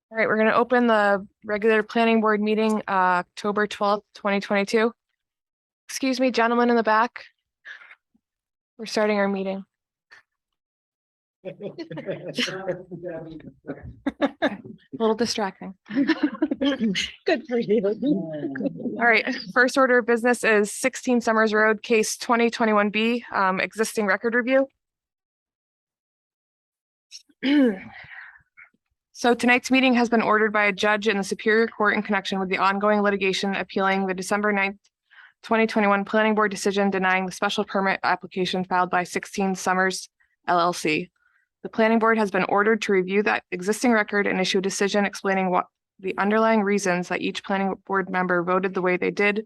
All right, we're going to open the regular planning board meeting, October 12th, 2022. Excuse me, gentlemen in the back. We're starting our meeting. A little distracting. Good for you. All right, first order of business is 16 Summers Road, case 2021B, existing record review. So tonight's meeting has been ordered by a judge in the Superior Court in connection with the ongoing litigation appealing the December 9th, 2021 Planning Board decision denying the special permit application filed by 16 Summers LLC. The Planning Board has been ordered to review that existing record and issue a decision explaining what the underlying reasons that each Planning Board member voted the way they did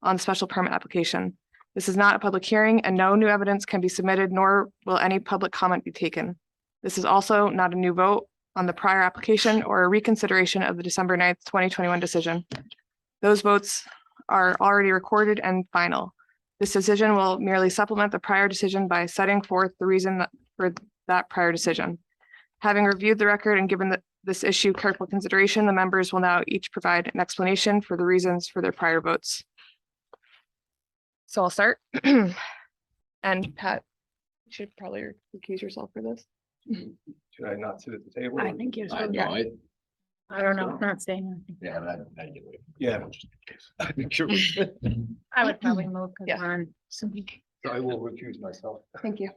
on the special permit application. This is not a public hearing and no new evidence can be submitted, nor will any public comment be taken. This is also not a new vote on the prior application or a reconsideration of the December 9th, 2021 decision. Those votes are already recorded and final. This decision will merely supplement the prior decision by setting forth the reason for that prior decision. Having reviewed the record and given this issue careful consideration, the members will now each provide an explanation for the reasons for their prior votes. So I'll start. And Pat, you should probably recuse yourself for this. Should I not sit at the table? I think you should. Yeah. I don't know, not saying anything. Yeah, yeah, just in case. Sure. I would probably move because Yeah. we're on some. So I will recuse myself. Thank you.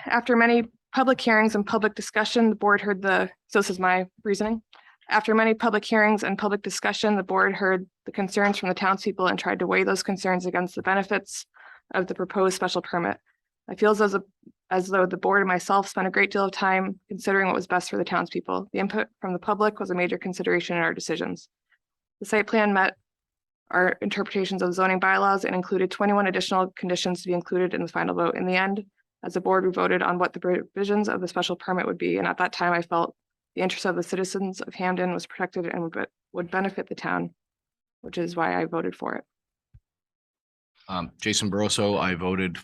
After many public hearings and public discussion, the board heard so this is my reasoning. After many public hearings and public discussion, the board heard the concerns from the townspeople and tried to weigh those concerns against the benefits of the proposed special permit. I feel as though the board and myself spent a great deal of time considering what was best for the townspeople. The input from the public was a major consideration in our decisions. The site plan met our interpretations of zoning bylaws and included 21 additional conditions to be included in the final vote. In the end, as a board, we voted on what the provisions of the special permit would be. And at that time, I felt the interest of the citizens of Hamden was protected and would benefit the town, which is why I voted for it. Jason Barroso, I voted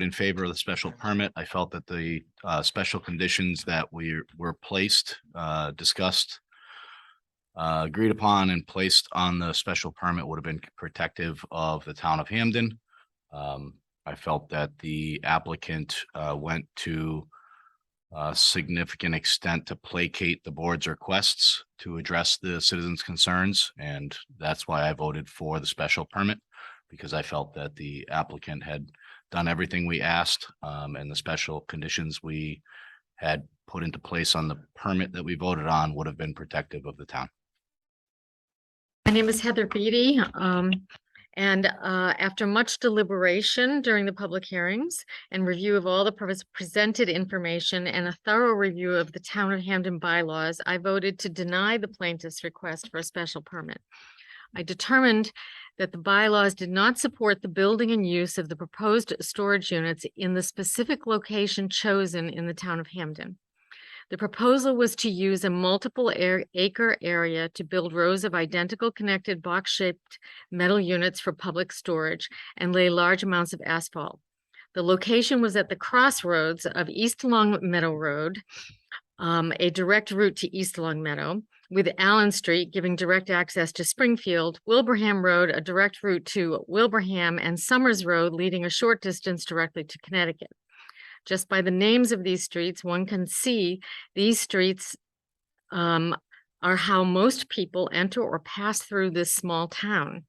in favor of the special permit. I felt that the special conditions that were placed, discussed, agreed upon and placed on the special permit would have been protective of the town of Hamden. I felt that the applicant went to a significant extent to placate the board's requests to address the citizens' concerns, and that's why I voted for the special permit, because I felt that the applicant had done everything we asked, and the special conditions we had put into place on the permit that we voted on would have been protective of the town. My name is Heather Beatty. After much deliberation during the public hearings and review of all the presented information and a thorough review of the town of Hamden bylaws, I voted to deny the plaintiff's request for a special permit. I determined that the bylaws did not support the building and use of the proposed storage units in the specific location chosen in the town of Hamden. The proposal was to use a multiple acre area to build rows of identical connected box-shaped metal units for public storage and lay large amounts of asphalt. The location was at the crossroads of East Long Meadow Road, a direct route to East Long Meadow, with Allen Street giving direct access to Springfield, Wilbraham Road, a direct route to Wilbraham, and Summers Road leading a short distance directly to Connecticut. Just by the names of these streets, one can see these streets are how most people enter or pass through this small town.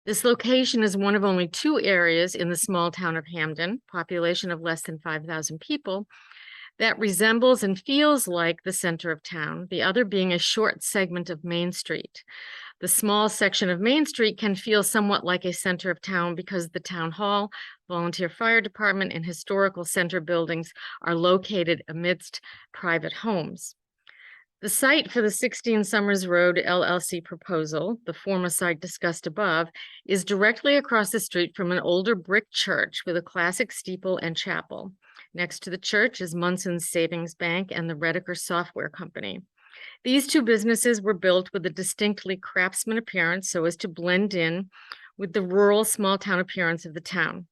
This location is one of only 2 areas in the small town of Hamden, population of less than 5,000 people, that resembles and feels like the center of town, the other being a short segment of Main Street. The small section of Main Street can feel somewhat like a center of town because the town hall, volunteer fire department, and historical center buildings are located amidst private homes. The site for the 16 Summers Road LLC proposal, the former site discussed above, is directly across the street from an older brick church with a classic steeple and chapel. Next to the church is Munson's Savings Bank and the Redeker Software Company. These 2 businesses were built with a distinctly craftsman appearance so as to blend in with the rural small town appearance of the town.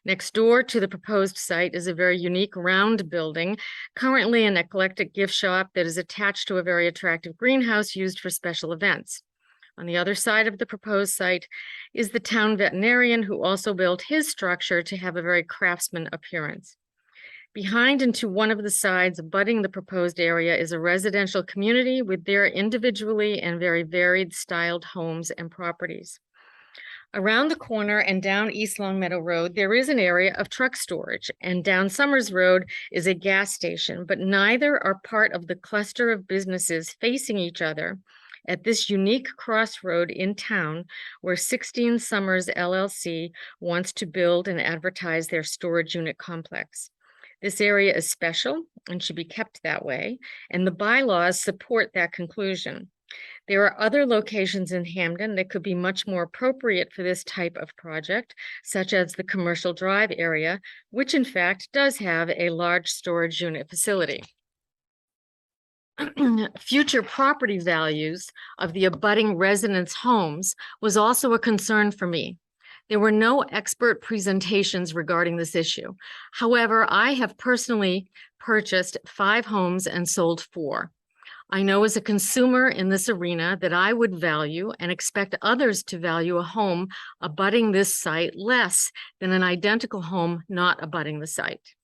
Next door to the proposed site is a very unique round building, currently an eclectic gift shop that is attached to a very attractive greenhouse used for special events. On the other side of the proposed site is the town veterinarian, who also built his structure to have a very craftsman appearance. Behind and to one of the sides abutting the proposed area is a residential community with their individually and very varied styled homes and properties. Around the corner and down East Long Meadow Road, there is an area of truck storage, and down Summers Road is a gas station, but neither are part of the cluster of businesses facing each other at this unique crossroad in town where 16 Summers LLC wants to build and advertise their storage unit complex. This area is special and should be kept that way, and the bylaws support that conclusion. There are other locations in Hamden that could be much more appropriate for this type of project, such as the Commercial Drive area, which in fact does have a large storage unit facility. Future property values of the abutting residents' homes was also a concern for me. There were no expert presentations regarding this issue. However, I have personally purchased 5 homes and sold 4. I know as a consumer in this arena that I would value and expect others to value a home abutting this site less than an identical home not abutting the site.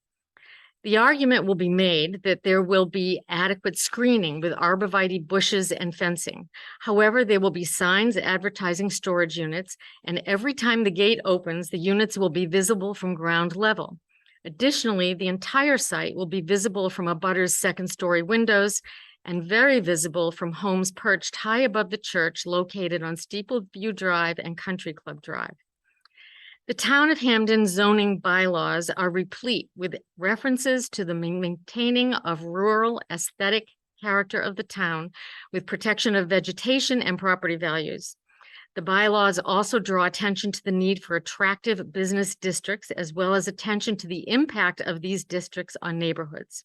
The argument will be made that there will be adequate screening with arborvitae bushes and fencing. However, there will be signs advertising storage units, and every time the gate opens, the units will be visible from ground level. Additionally, the entire site will be visible from a butter's second-story windows and very visible from homes perched high above the church located on Steeple View Drive and Country Club Drive. The town of Hamden zoning bylaws are replete with references to the maintaining of rural aesthetic character of the town with protection of vegetation and property values. The bylaws also draw attention to the need for attractive business districts, as well as attention to the impact of these districts on neighborhoods.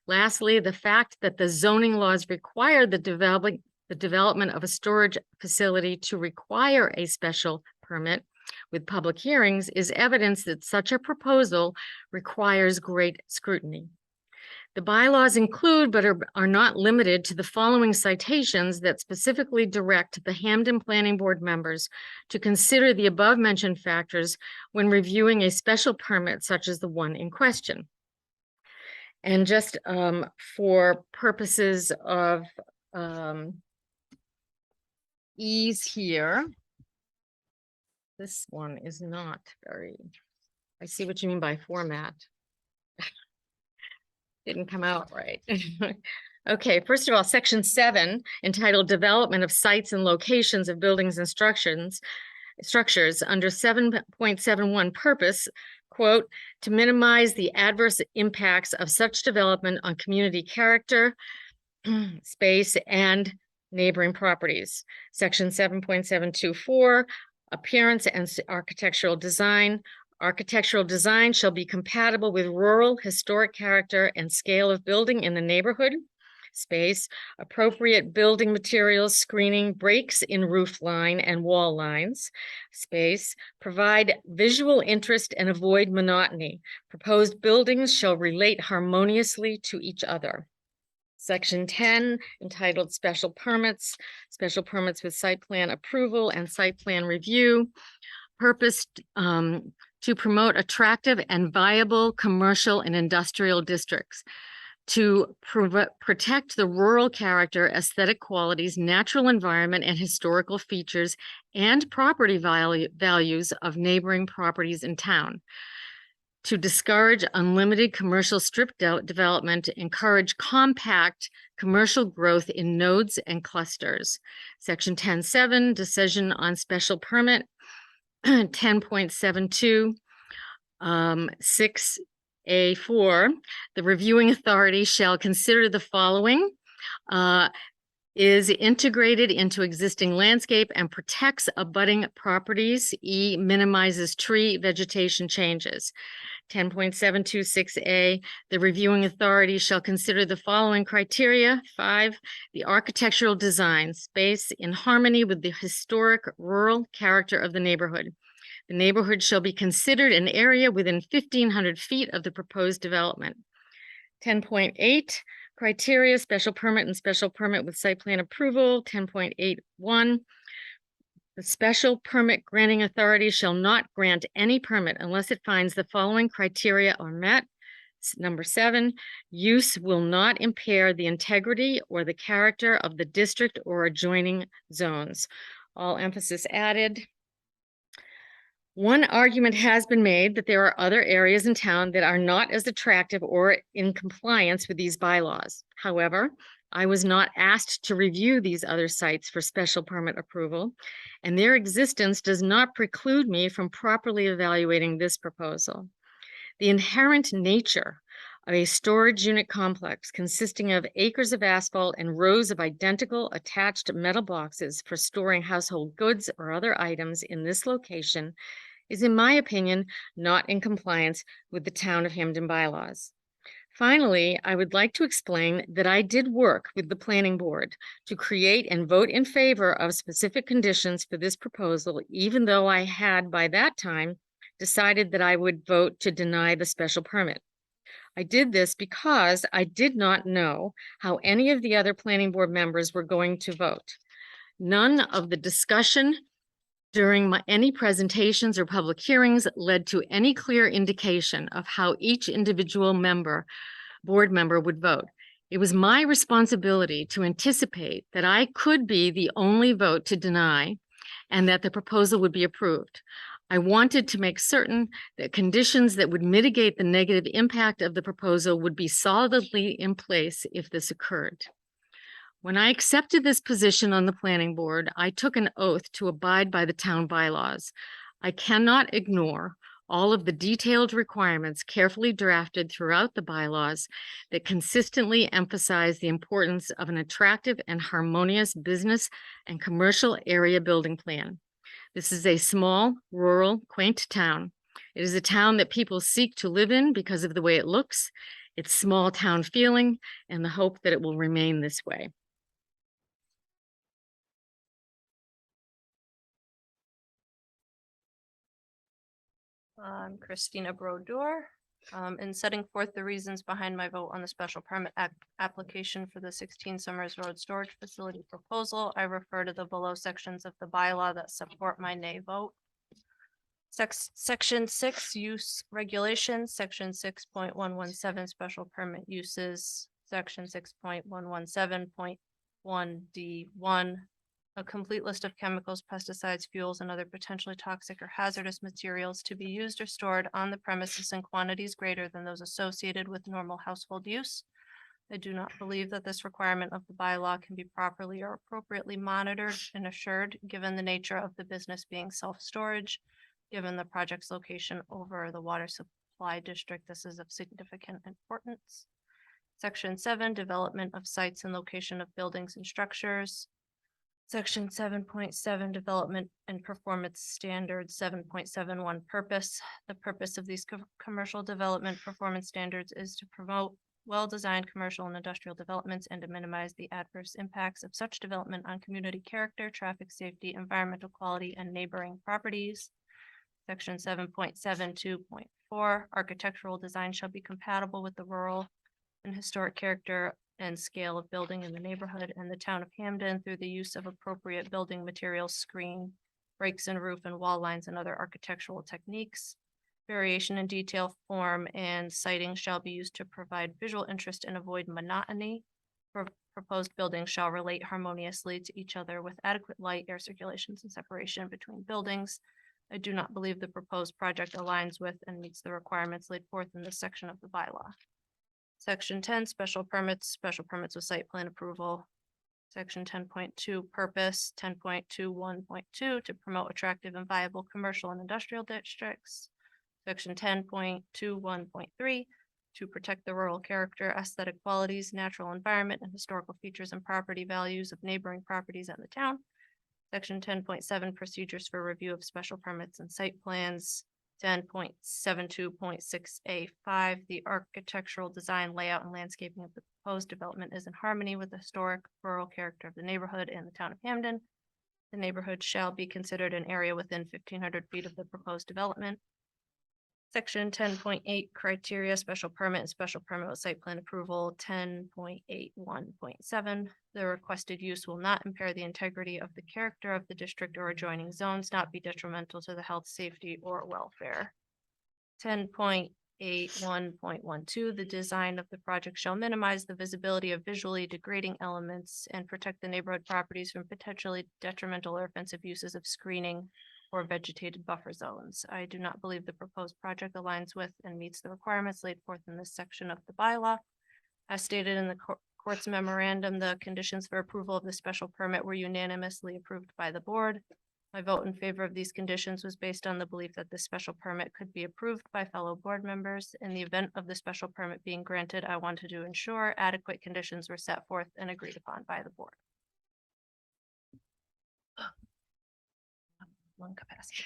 Lastly, the fact that the zoning laws require the development of a storage facility to require a special permit with public hearings is evidence that such a proposal requires great scrutiny. The bylaws include, but are not limited to, the following citations that specifically direct the Hamden Planning Board members to consider the above-mentioned factors when reviewing a special permit such as the one in question. And just for purposes of ease here, this one is not very, I see what you mean by format. Didn't come out right. Okay, first of all, section 7, entitled Development of Sites and Locations of Buildings and Structures under 7.71 purpose, quote, to minimize the adverse impacts of such development on community character, space, and neighboring properties. Section 7.724, appearance and architectural design. Architectural design shall be compatible with rural historic character and scale of building in the neighborhood. Space, appropriate building materials, screening, breaks in roof line and wall lines. Space, provide visual interest and avoid monotony. Proposed buildings shall relate harmoniously to each other. Section 10, entitled Special Permits with site plan approval and site plan review. Purpose to promote attractive and viable commercial and industrial districts, to protect the rural character, aesthetic qualities, natural environment, and historical features and property values of neighboring properties in town, to discourage unlimited commercial strip development, encourage compact commercial growth in nodes and clusters. Section 10.7, decision on special permit. 10.72, 6A4, the reviewing authority shall consider the following, is integrated into existing landscape and protects abutting properties. E, minimizes tree vegetation changes. 10.726A, the reviewing authority shall consider the following criteria. 5, the architectural design, space in harmony with the historic rural character of the neighborhood. The neighborhood shall be considered an area within 1,500 feet of the proposed development. 10.8, criteria, special permit and special permit with site plan approval. 10.81, the special permit granting authority shall not grant any permit unless it finds the following criteria are met. Number 7, use will not impair the integrity or the character of the district or adjoining zones. All emphasis added. One argument has been made that there are other areas in town that are not as attractive or in compliance with these bylaws. However, I was not asked to review these other sites for special permit approval, and their existence does not preclude me from properly evaluating this proposal. The inherent nature of a storage unit complex consisting of acres of asphalt and rows of identical attached metal boxes for storing household goods or other items in this location is, in my opinion, not in compliance with the Town of Hamden bylaws. Finally, I would like to explain that I did work with the planning board to create and vote in favor of specific conditions for this proposal, even though I had by that time decided that I would vote to deny the special permit. I did this because I did not know how any of the other planning board members were going to vote. None of the discussion during any presentations or public hearings led to any clear indication of how each individual board member would vote. It was my responsibility to anticipate that I could be the only vote to deny and that the proposal would be approved. I wanted to make certain that conditions that would mitigate the negative impact of the proposal would be solidly in place if this occurred. When I accepted this position on the planning board, I took an oath to abide by the town bylaws. I cannot ignore all of the detailed requirements carefully drafted throughout the bylaws that consistently emphasize the importance of an attractive and harmonious business and commercial area building plan. This is a small, rural, quaint town. It is a town that people seek to live in because of the way it looks, its small town feeling, and the hope that it will remain this way. I'm Christina Brodeur. In setting forth the reasons behind my vote on the special permit application for the 16 Summers Road Storage Facility proposal, I refer to the below sections of the bylaw that support my nay vote. Section 6, use regulations, section 6.117, special permit uses, section 6.117.1D1, a complete list of chemicals, pesticides, fuels, and other potentially toxic or hazardous materials to be used or stored on the premises in quantities greater than those associated with normal household use. I do not believe that this requirement of the bylaw can be properly or appropriately monitored and assured, given the nature of the business being self-storage. Given the project's location over the water supply district, this is of significant importance. Section 7, development of sites and location of buildings and structures. Section 7.7, development and performance standards. 7.71, purpose. The purpose of these commercial development performance standards is to promote well-designed commercial and industrial developments and to minimize the adverse impacts of such development on community character, traffic safety, environmental quality, and neighboring properties. Section 7.72.4, architectural design shall be compatible with the rural and historic character and scale of building in the neighborhood and the town of Hamden through the use of appropriate building materials, screen, breaks in roof and wall lines, and other architectural techniques. Variation in detail, form, and siting shall be used to provide visual interest and avoid monotony. Proposed buildings shall relate harmoniously to each other with adequate light, air circulations, and separation between buildings. I do not believe the proposed project aligns with and meets the requirements laid forth in this section of the bylaw. Section 10, special permits with site plan approval. Section 10.2, purpose. 10.21.2, to promote attractive and viable commercial and industrial districts. Section 10.21.3, to protect the rural character, aesthetic qualities, natural environment, and historical features and property values of neighboring properties and the town. Section 10.7, procedures for review of special permits and site plans. 10.72.6A5, the architectural design, layout, and landscaping of the proposed development is in harmony with the historic rural character of the neighborhood and the town of Hamden. The neighborhood shall be considered an area within 1,500 feet of the proposed development. Section 10.8 criteria, special permit and special permit with site plan approval, 10.81.7. The requested use will not impair the integrity of the character of the district or adjoining zones, not be detrimental to the health, safety, or welfare. 10.81.12, the design of the project shall minimize the visibility of visually degrading elements and protect the neighborhood properties from potentially detrimental or offensive uses of screening or vegetated buffer zones. I do not believe the proposed project aligns with and meets the requirements laid forth in this section of the bylaw. As stated in the court's memorandum, the conditions for approval of the special permit were unanimously approved by the board. My vote in favor of these conditions was based on the belief that the special permit could be approved by fellow board members. In the event of the special permit being granted, I wanted to ensure adequate conditions were set forth and agreed upon by the board. Lung capacity.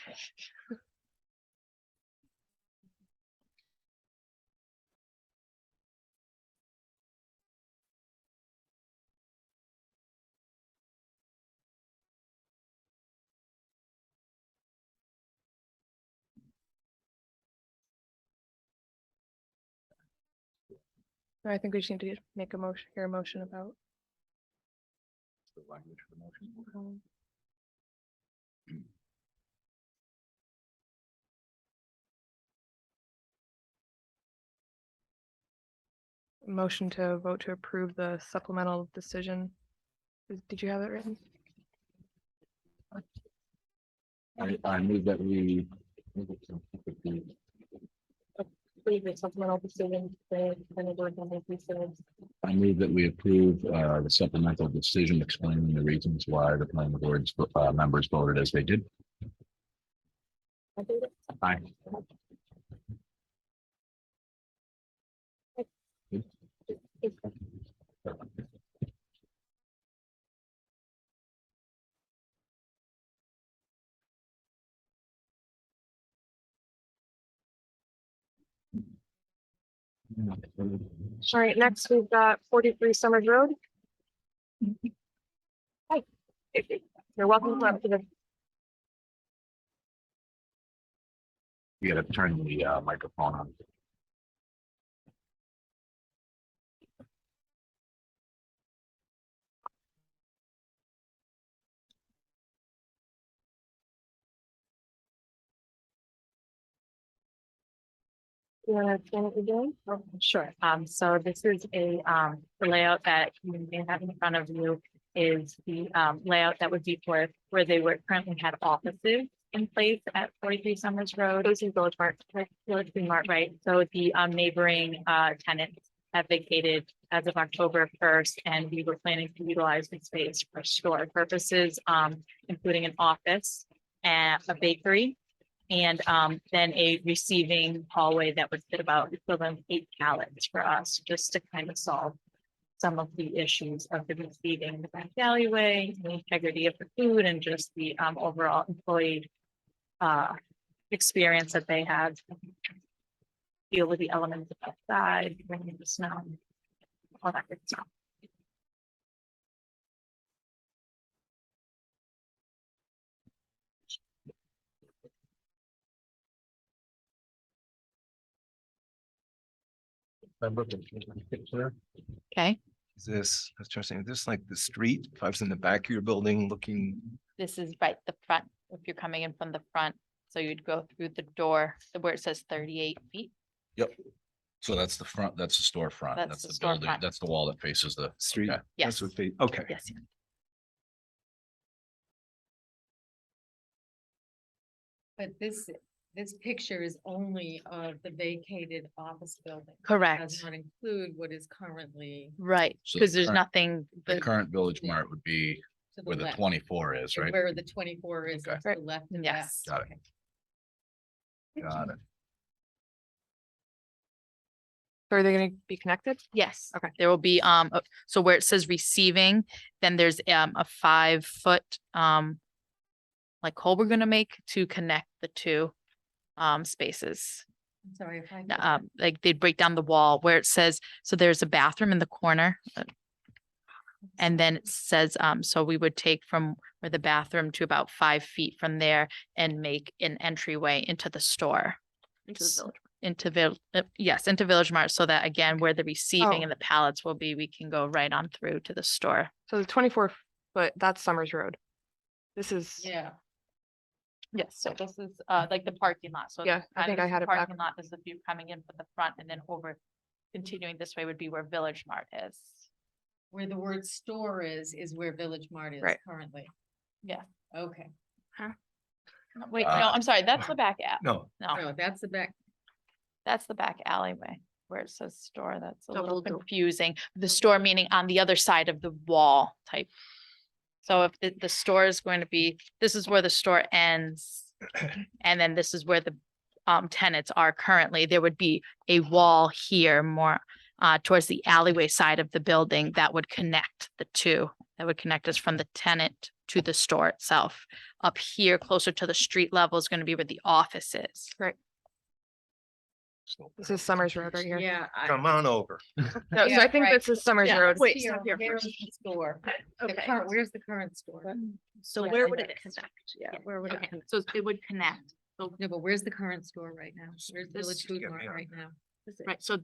I think we just need to make a motion, hear a motion about. The language for the motion. Motion to vote to approve the supplemental decision. Did you have it written? I move that we. Supplemental decision. I move that we approve the supplemental decision explaining the reasons why the planning board's members voted as they did. Aye. All right, next we've got 43 Summers Road. Hi. You're welcome up to the. You gotta turn the microphone on. You wanna explain what you're doing? Sure. So this is the layout that you may have in front of you is the layout that would be for where they were currently had offices in place at 43 Summers Road. This is Village Mart, right? So the neighboring tenants have vacated as of October 1st, and we were planning to utilize the space for store purposes, including an office and a bakery. And then a receiving hallway that would fit about equivalent 8 pallets for us, just to kind of solve some of the issues of the receiving the back alleyway, the integrity of the food, and just the overall employee experience that they had. Deal with the elements outside, bringing the snow, all that good stuff. Okay, Is this, that's interesting, is this like the street? If I was in the back of your building looking, this is right the front, if you're coming in from the front, so you'd go through the door where it says 38 feet. So that's the front, that's the storefront, That's that's the the building, storefront. that's the wall that faces the. street? Okay. Yes. That's what they, okay. Yes. But this picture is only of the vacated office building. Correct. Does not include what is currently Right, So because the there's current- nothing, The but current Village Mart would be to the where the left. 24 is, right? Where the 24 is, Okay. is to the left of that. Yes. Got it. Got it. So are they gonna be connected? yes. Okay. There will be, so where it says receiving, then there's a 5-foot like hole we're gonna make to connect the two spaces. I'm sorry if I. Like they break down the wall where it says, so there's a bathroom in the corner. And then it says, so we would take from where the bathroom to about 5 feet from there and make an entryway into the store. Into the village. Into Village Mart, so that again, where the receiving Oh. and the pallets will be, we can go right on through to the store. So the 24-foot, that's Summers Road. This is, Yeah. Yes, so this is like the parking lot, so. Yeah, this is I think this I is had the it back. Parking lot, this is the view coming in from the front, and then over, continuing this way would be where Village Mart is. Where the word store is where Village Mart is Right. currently. Yeah. Okay. Wait, no, I'm sorry, that's the back alley. No, No, Oh, that's the back. that's the back alleyway where it says store. That's a little Double door. confusing. The store meaning on the other side of the wall type. So if the store is going to be, this is where the store ends. And then this is where the tenants are currently. There would be a wall here more towards the alleyway side of the building that would connect the two. That would connect us from the tenant to the store itself. Up here, closer to the street level is going to be where the office is. this is Summers Road right here. Yeah. come on over. No, so Yeah, I think right. this is Summers Yeah, Road. wait, stop here where's first. the store? The Okay. current, where's the current store? So Yeah, where I would got it it. connect? Yeah, Yeah, where would it Okay, connect? so it would connect. No, but where's the current store right now? Where's This- Village Food Yeah, Mart yeah. right now? Right, so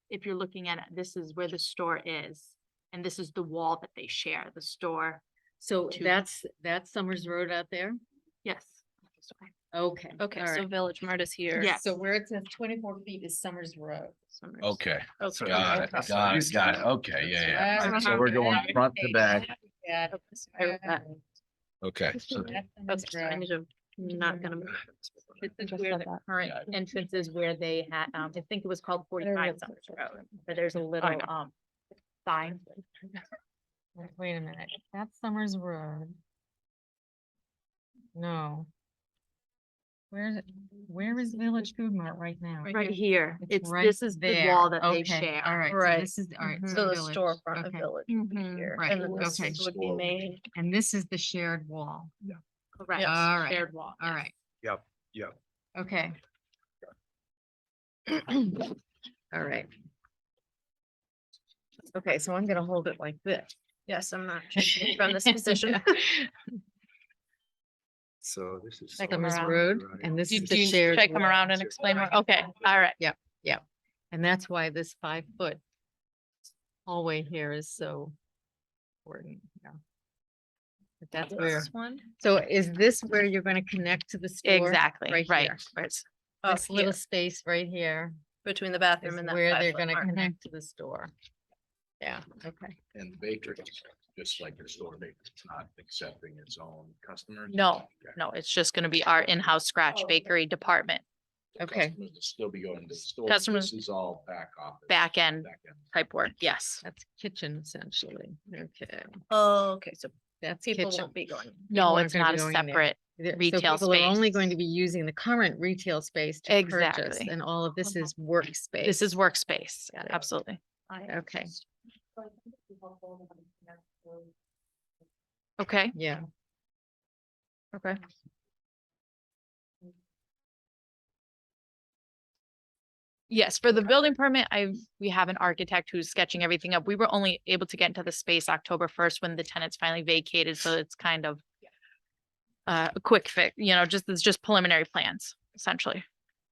if you're looking at it, this is where the store is. And this is the wall that they share, the store. So to- that's Summers Road out there? Yes. Okay. Okay, all so right. Village Mart is here. Yeah. So where it says 24 feet is Summers Road. Summers. Okay, Okay. got it, That's got what it, got it. Okay, yeah, yeah. Uh-huh. So we're going front to back. Yeah. Okay, so Okay, so I need to, not gonna. move. This is Just where said the that. current entrance is where they had, I think it was called 45 Summers Road, where there's a little, know. sign. Wait a minute, that's Summers Road. No. Where is Village Food Mart right now? Right here. It's, right this is the there. wall that they Okay, share. All right. so Right. This is, all right. Mhm. so So the Village, storefront of okay. Village Mhm. here, Right, and then this okay. would be main. And this is the shared wall. Correct. Yes. All right. Shared wall. All right. Yep, yep. Okay. All right. Okay, so I'm gonna hold it like this. Yes, I'm not changing from this position. So this is. Take 'em Summers around. Road, and this Do is do the you shared. should I come wall. around and explain more? Okay, all right. And that's why this 5-foot hallway here is so important. Yeah. But that's where, This one, so is this where you're gonna connect to the store? Exactly, Right right. here. Where it's- up This little here, space right here between the is bathroom and that. where they're 5-foot gonna mark. connect to the store. Yeah, okay. and the bakery, just like the store, it's not accepting its own customers. No, Okay. no, it's just gonna be our in-house scratch bakery department, Okay. Customers will still be going to the store. Customers- This is all back office. back end Back end. type work, yes. That's kitchen essentially. Okay, Oh, okay, so that's people kitchen. won't be going. No, aren't it's gonna not be a going there. separate, So retail people are only space. going to be using the current retail space to purchase, Exactly. and all of this is workspace. this is workspace, Got it. absolutely. Okay, Okay, yeah. okay. Yes, for the building permit, we have an architect who's sketching everything up. We were only able to get into the space October 1st when the tenants finally vacated, so it's kind of a quick fix, it's just preliminary plans, essentially.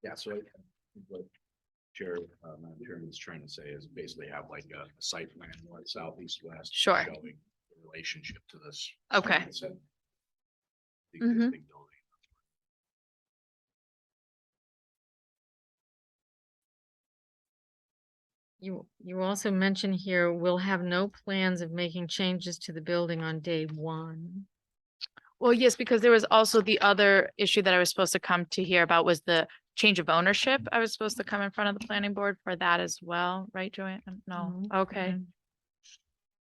Yeah, so I think what Chair, Madam Chairman is trying to say is basically have like a site plan, north, south, east, west. Sure. Showing the relationship to this. Okay. it's in the Mhm. existing building. You also mentioned here, we'll have no plans of making changes to the building on day 1. Well, yes, because there was also the other issue that I was supposed to come to hear about was the change of ownership. I was supposed to come in front of the planning board for that as well, right, Joanne? No, Mhm. okay.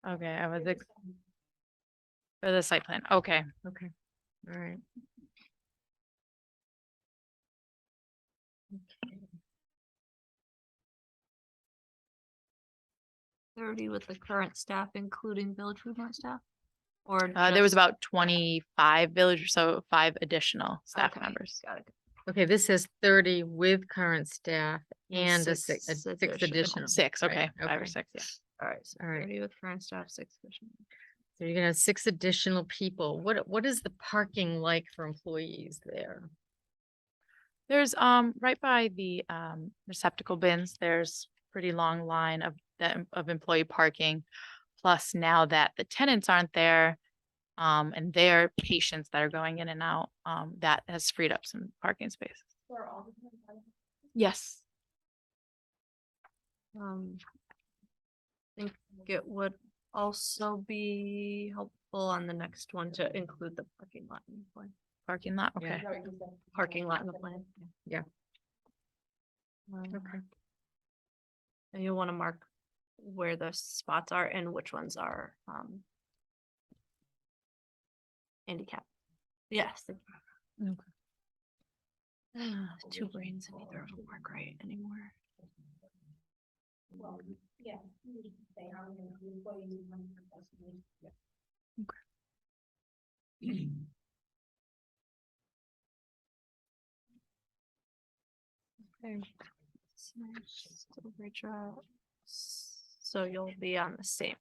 Okay, for the site plan, okay. Okay, all right. 30 with the current staff, including Village Food Mart staff? Or? There was just- about 25 village, so 5 additional staff Okay, members. Got it. Okay, this says 30 with current staff And and a six 6 additional. additional. 6, Right, okay, 5 or okay. 6, yeah. All right, so All right. 30 with current staff, 6 additional. So you're gonna have 6 additional people. What is the parking like for employees there? There's right by the receptacle bins, there's pretty long line of of employee parking. Plus now that the tenants aren't there, and their patients that are going in and out, that has freed up some parking spaces. Yes. I think it would also be helpful on the next one to include the parking lot in the plan. Parking lot, Yeah. okay. Parking lot in the plan. Yeah. Okay. And you'll want to mark where the spots are and which ones are, handicap. Yes. Two brains and neither of them work right anymore. Okay. Delivery trucks. So you'll be on the same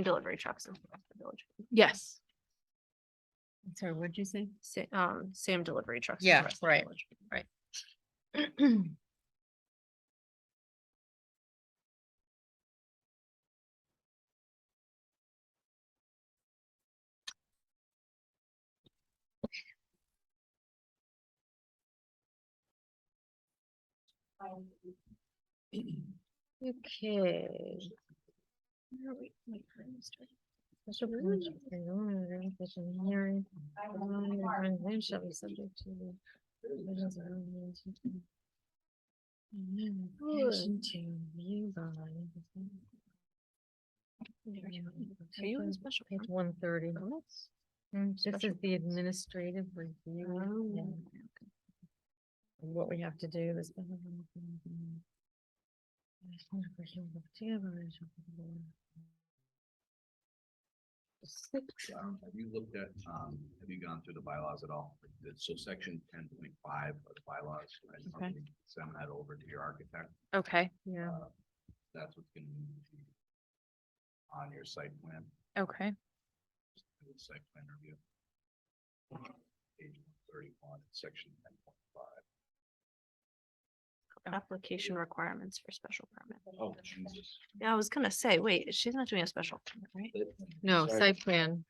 delivery trucks as the rest of the village. Yes. Sorry, what'd you say? Same delivery trucks. as the Yeah, rest of the right, village. Okay. Special permit for preliminary application hearing. Preliminary application shall be subject to the provisions of ordinance. Application to review by. Are you in special? Page 130. This Special is the administrative review. Yeah. What we have to do is. Have you looked at, have you gone through the bylaws at all? So section 10.5 of the bylaws, right? Okay. Send that over to your architect. Okay, Yeah. That's what's gonna be on your site plan, okay. site plan review. Page 31, section 10.5. Application requirements for special permit. Oh, Jesus. Yeah, I was gonna say, wait, she's not doing a special permit, right? No, Sorry. site plan.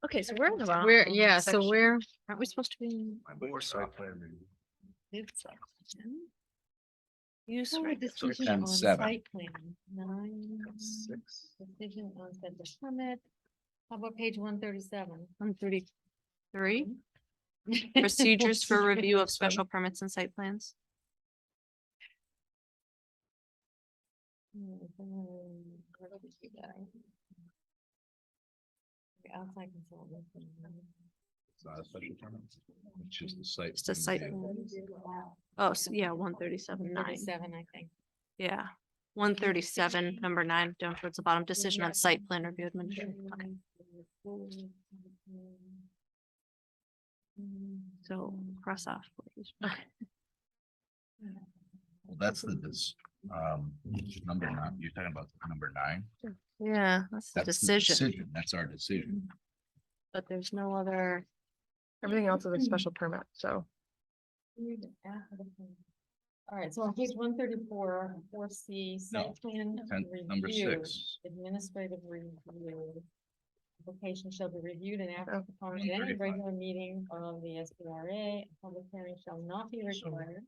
Okay, so we're in the wrong. Where, yeah, so section. where, Aren't we supposed to be in? Or site plan review. mid-section? Use. So reg- decision 10, on 7. site plan, 9, decision on special permit. How about page 137? 133, procedures for review of special permits and site plans. Outside consultant. It's not a special permit. It's just the site. Just a site plan plan. review. Oh, so yeah, 137, 9. 37, I think. Yeah. 137, number 9, down towards the bottom, decision on site plan review administration. Okay, so cross off. please. Well, that's number 9. You're talking about number 9. Yeah, that's the That's decision, That's our decision. but there's no other. Everything else is a special permit, so. All right, so on page 134, 4C, No, site plan. number review, 6. Administrative review. Application shall be reviewed and acted upon at any 135. regular meeting of the SBRA. A public hearing shall not be required.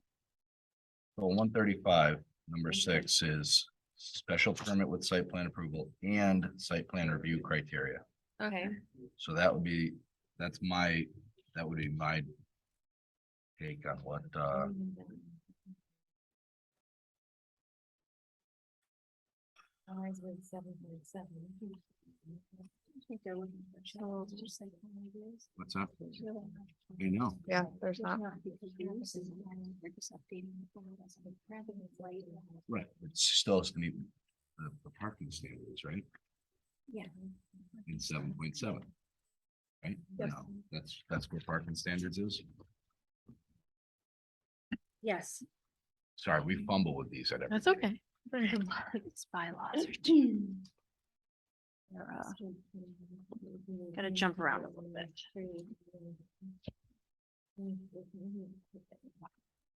So 135, number 6 is special permit with site plan approval and site plan review criteria. Okay. So that would be my take on what, Eyes with 7.7. what's up? You know, Yeah, there's not. right, it still has to meet the parking standards, right? Yeah. In 7.7. Right? Yes. No, that's where parking standards is. Yes. Sorry, we fumble with these at every. That's meeting. okay. These bylaws are too. They're, gotta jump around a little bit.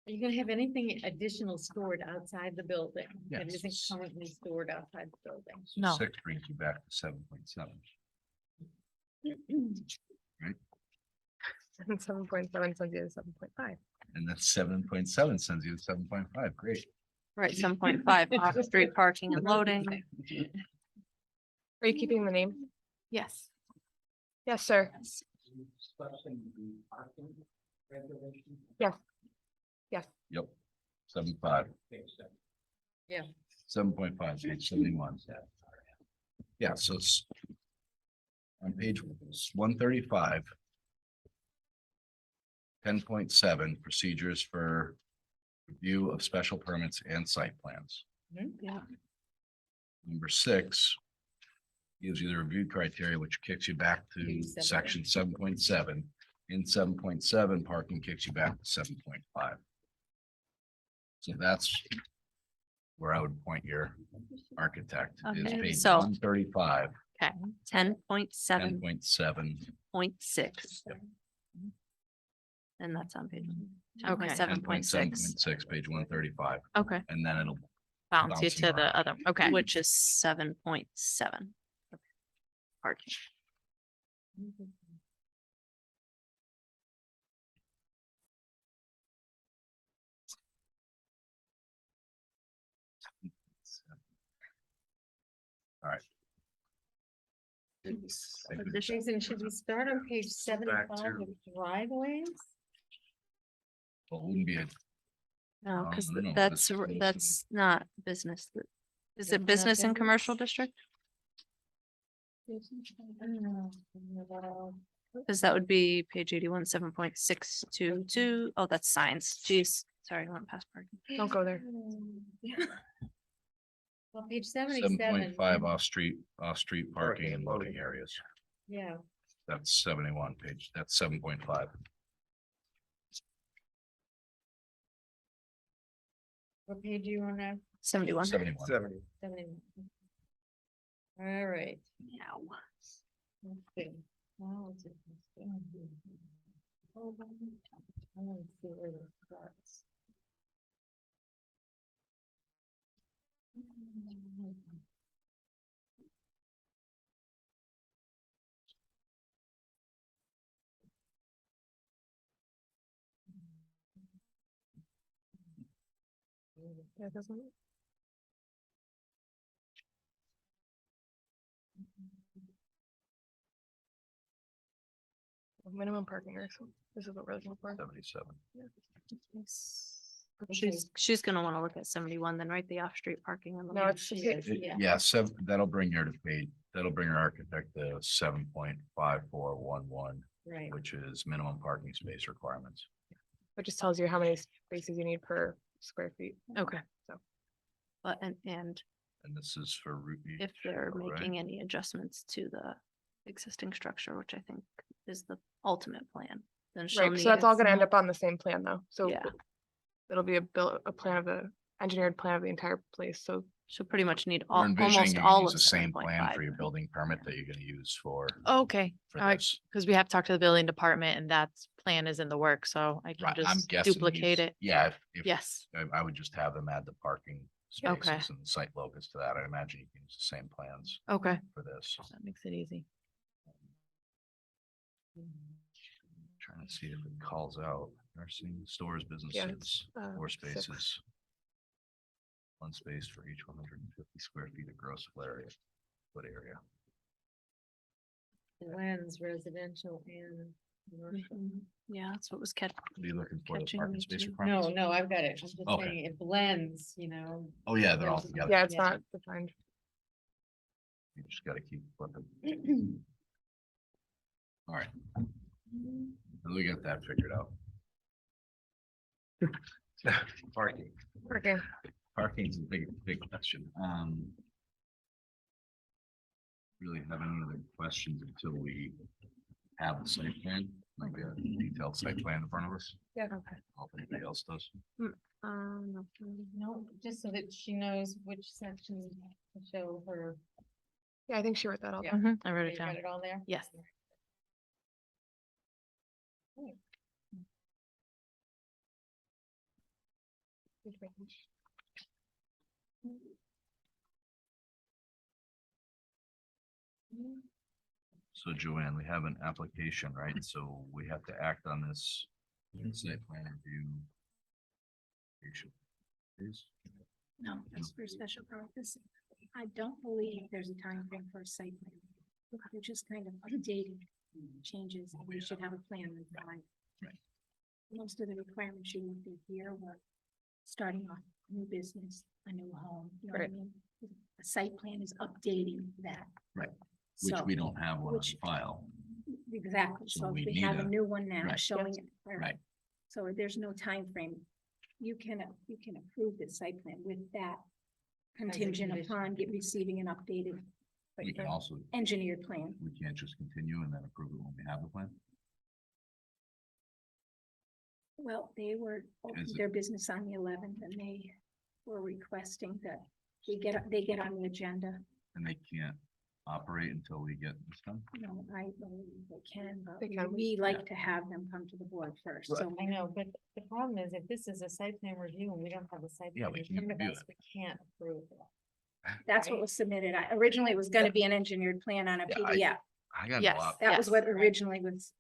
Are you gonna have anything additional stored outside the building? That Yes. isn't currently stored outside the building? No. Six brings you back to 7.7. 7.7 sends you to 7.5. And that's 7.7 sends you to 7.5. Great. Right, 7.5 off-street parking and loading. Are you keeping the name? Yes. Yes, sir. Yes. Yes. Yep. 7.5. Yeah. 7.5, page 71. Yeah, so it's on page 135. 10.7, procedures for review of special permits and site plans. Yeah. Number 6 gives you the review criteria, which kicks you back to Page 7. section 7.7. In 7.7, parking kicks you back to 7.5. So that's where I would point your architect is Okay, page so- 135, 10.7.6. 10.7. And that's on page. Okay. 7.6, 10.7.6, page 135, Okay, and then it'll bounce you Bouncing to the around. other, okay. which is 7.7. Parking. Jason, should we start on page 75 with driveways? Well, it wouldn't be a, No, because no, no, that's, that's mostly- that's not business. Is That's it not business and business? commercial district? Because that would be page 81, 7.622. Oh, that's signs. Jeez, sorry, I went past parking. Don't go there. Well, page 7.5 off-street parking and loading areas. Yeah, That's 71 page, that's 7.5. what page do you want to? 71. 71. 71. All right. Meow. Let's see. Now it's in this one. Hold on. I want to see where this starts. Yeah, it doesn't. Minimum parking or something. This is what we're looking for. 77. She's gonna want to look at 71 then, right? The off-street parking and. No, it's just, Yeah. Yeah, that'll bring her to page, that'll bring her architect to 7.5411, Right. which is minimum parking space requirements. it just tells you how many spaces you need per square feet. Okay. So. But, and And this is for route. if they're right? making any adjustments to the existing structure, which I think is the ultimate plan, then she'll Right, need. so that's all gonna end up on the same plan though. So Yeah. it'll be a plan of the engineered plan of the entire place. So She'll pretty much need We're all, envisioning almost you all use of the same plan 7.5 for your then. building permit that you're gonna use for Okay, this. because we have talked to the building department and that plan is in the work, so I can Right, I'm just guessing. duplicate use- it. Yeah, if Yes, I would just have them add the parking Okay. spaces and site locus to that. I imagine you can use the same plans okay, for this. that makes it easy. Trying to see if it calls out nursing, stores, businesses, it's, 4 six. spaces. 1 space for each 150 square feet of gross foot area. Blends residential and commercial. Yeah, that's what was kept. What are you looking for? The Catching parking me space too. requirements? No, I've got it. I'm just Okay. saying it blends, you know. Oh, yeah, they're all There's- together. yeah, it's Yeah. not defined. You just gotta keep flipping. All right. We got that figured out. Parking. Okay. Parking's a big question. Really have any other questions until we have the site plan, like a detailed site plan in front of us? Yeah. Hope anybody else does. No, just so that she knows which section to show her. Yeah, I think she wrote that all Yeah. down. I wrote You it got down. it all there? Yes. So Joanne, we have an application, right? So we have to act on this site plan review. Please. No, that's for special purpose. I don't believe there's a time frame for a site plan. They're just kind of updating changes. and We should have a plan in mind. Right. Most of the requirements you would be here were starting off a new business, a new home, you know what I Right. mean? A site plan is updating that. Right. Which So, we don't have one on which- file. exactly. So So we if we need have a a- new one now right. showing it. where- Right. So there's no time frame. You can approve the site plan with that contingent condition. upon receiving an updated We can also, engineered plan. we can't just continue and then approve it when we have the plan. Well, they were opening Is it- their business on the 11th and they were requesting that they get on the agenda. And they can't operate until we get this done. No, I believe they can, but They can. we like to have them come to the board first. So I know, but the problem is if this is a site plan review and we don't have a site. Yeah, plan we in can't front of review us, it. We can't approve it. that's what was submitted. Originally, it was gonna be an engineered plan on a Yeah, PDF. I got a Yes. lot. That was Yes. what originally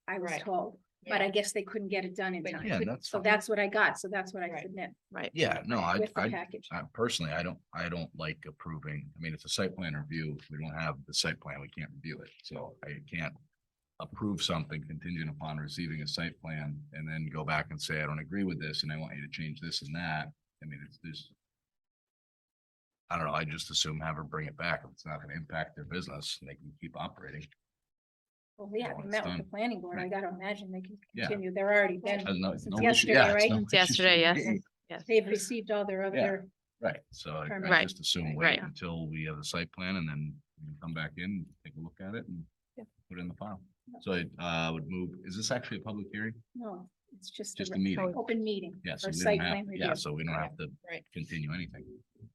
I was Right. told, but I guess they couldn't get it done in But time. Yeah, that's So fine. that's what I got. So that's what I Right. submit Yeah, no, with the package. I personally, I don't like approving. I mean, it's a site plan review. If we don't have the site plan, we can't review it. So I can't approve something contingent upon receiving a site plan and then go back and say, I don't agree with this and I want you to change this and that. I mean, it's just. I don't know. I just assume have her bring it back. If it's not gonna impact their business and they can keep operating. Well, yeah, when we it's met with the done. planning board. I Right. gotta imagine they can Yeah. continue. They're already been, Has no Since issue. yesterday, Yeah, it's right? no Since issue. yesterday, yes. Yes. they've received all their other, Right, so I Right. just assume Right. wait until we have the site plan and then we can come back in, take a look at it and put it in the file. So I would move, is this actually a public hearing? no, it's just Just a a meeting? open meeting Yeah, so for we site don't plan have, yeah, review. so we don't have to Right. continue anything.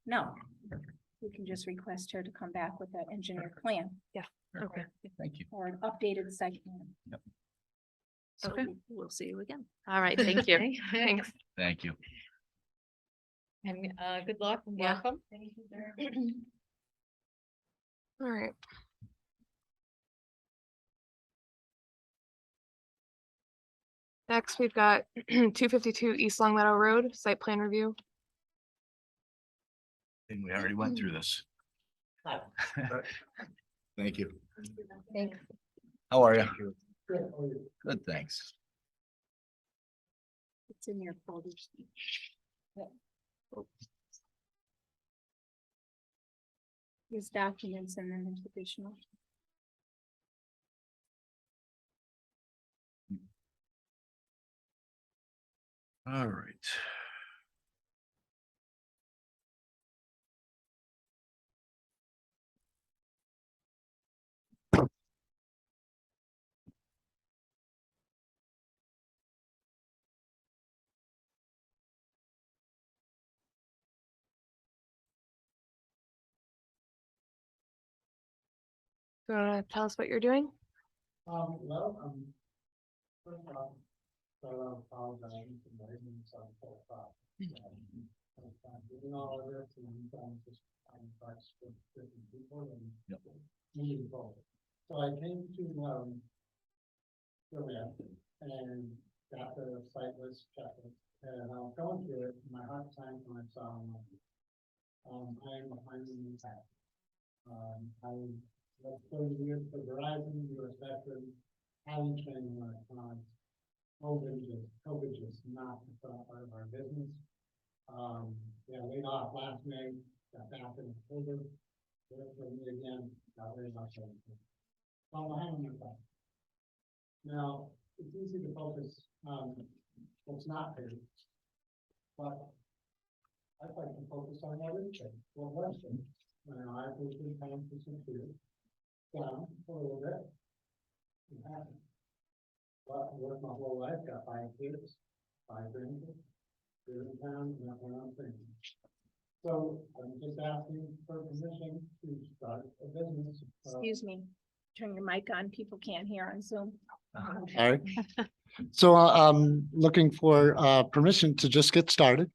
No, we can just request her to come back with an engineered plan Okay. Thank you. or an updated site plan. So Okay. we'll see you again. All right, thank you. Thanks. Thank you. And good luck and Yeah. welcome. All right. Next, we've got 252 East Long Meadow Road, site plan review. I think we already went through this. Thank you. Thanks. How are you? Good, thanks. It's in your folders. These documents and then there's additional. All right. You wanna tell us what you're doing? First off, so I apologize for my ignorance on full stop. Doing all of this and I'm just complex with different people and Yep. moving forward. So I came to, Julia and got the site list checklist and I was going through it, and my heart sank when I saw, I am behind the new path. I worked 30 years for Verizon, US veteran, having training electronics. COVID is not a part of our business. Yeah, laid off last May, got back in October. Worked for me again, got laid off. So I'm behind the path. Now, it's easy to focus on what's not paid. But I'd like to focus on what is paid, what was paid. I've been paying for some years, down for a little bit. It happened. But I worked my whole life, got 5 kids, 5 grandkids. here in town, and that's what I'm thinking. So I'm just asking for permission to start a business. Excuse me, turn your mic on. People can't hear on Zoom. All right. So looking for permission to just get started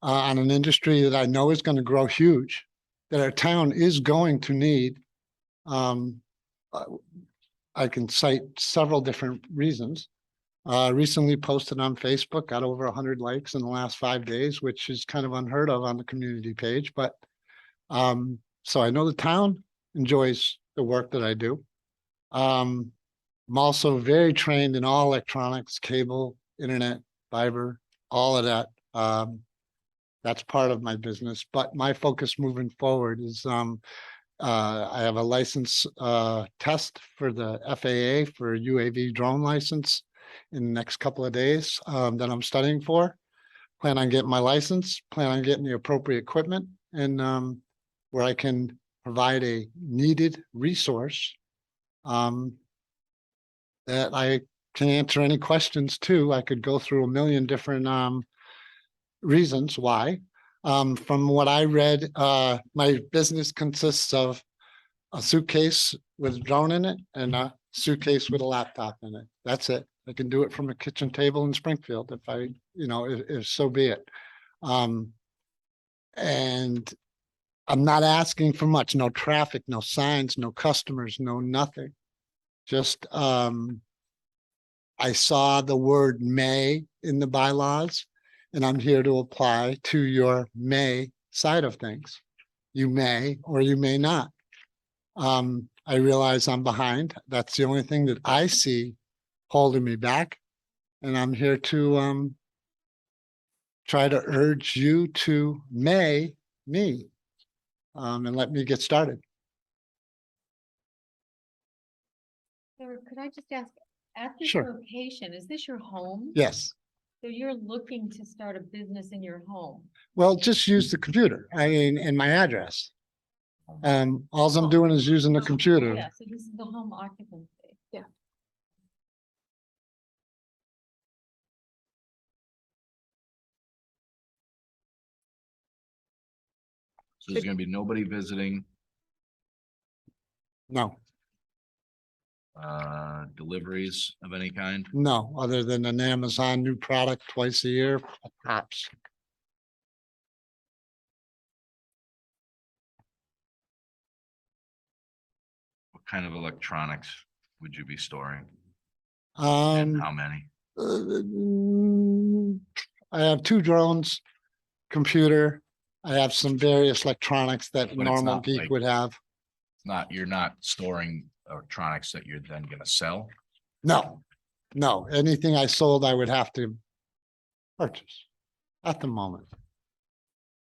on an industry that I know is going to grow huge, that our town is going to need. I can cite several different reasons. Recently posted on Facebook, got over 100 likes in the last 5 days, which is kind of unheard of on the community page. But so I know the town enjoys the work that I do. I'm also very trained in all electronics, cable, internet, fiber, all of that. That's part of my business, but my focus moving forward is I have a license test for the FAA for UAV drone license in the next couple of days that I'm studying for. Plan on getting my license, plan on getting the appropriate equipment, and where I can provide a needed resource that I can answer any questions too. I could go through a million different reasons why. From what I read, my business consists of a suitcase with a drone in it and a suitcase with a laptop in it. That's it. I can do it from a kitchen table in Springfield if I, if so be it. And I'm not asking for much, no traffic, no signs, no customers, no nothing. Just, I saw the word may in the bylaws, and I'm here to apply to your may side of things. You may or you may not. I realize I'm behind. That's the only thing that I see holding me back. And I'm here to try to urge you to may me and let me get started. Sarah, could I just ask, at this Sure. location, is this your home? Yes. So you're looking to start a business in your home? Well, just use the computer. I mean, and my address. All I'm Oh. doing is using the computer. Yeah, so this is the home occupancy. Yeah. So there's gonna be nobody visiting, No, deliveries of any kind. no, other than an Amazon new product twice a year, perhaps. What kind of electronics would you be storing? And how many? I have 2 drones, computer. I have some various electronics that But it's normal not geek like- would have. You're not storing electronics that you're then gonna sell? No, no, anything I sold, I would have to purchase at the moment.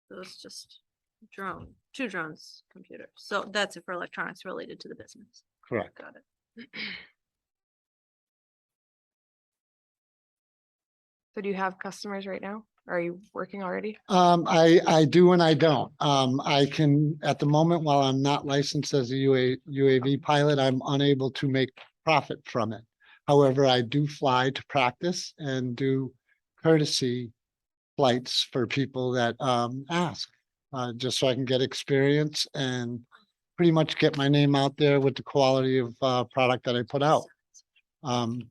So it's just two drones, computers. So that's it for electronics related to the business. Correct. Got it. So do you have customers right now? Are you working already? I do and I don't. I can, at the moment, while I'm not licensed as a UAV pilot, I'm unable to make profit from it. However, I do fly to practice and do courtesy flights for people that ask, just so I can get experience and pretty much get my name out there with the quality of product that I put out. And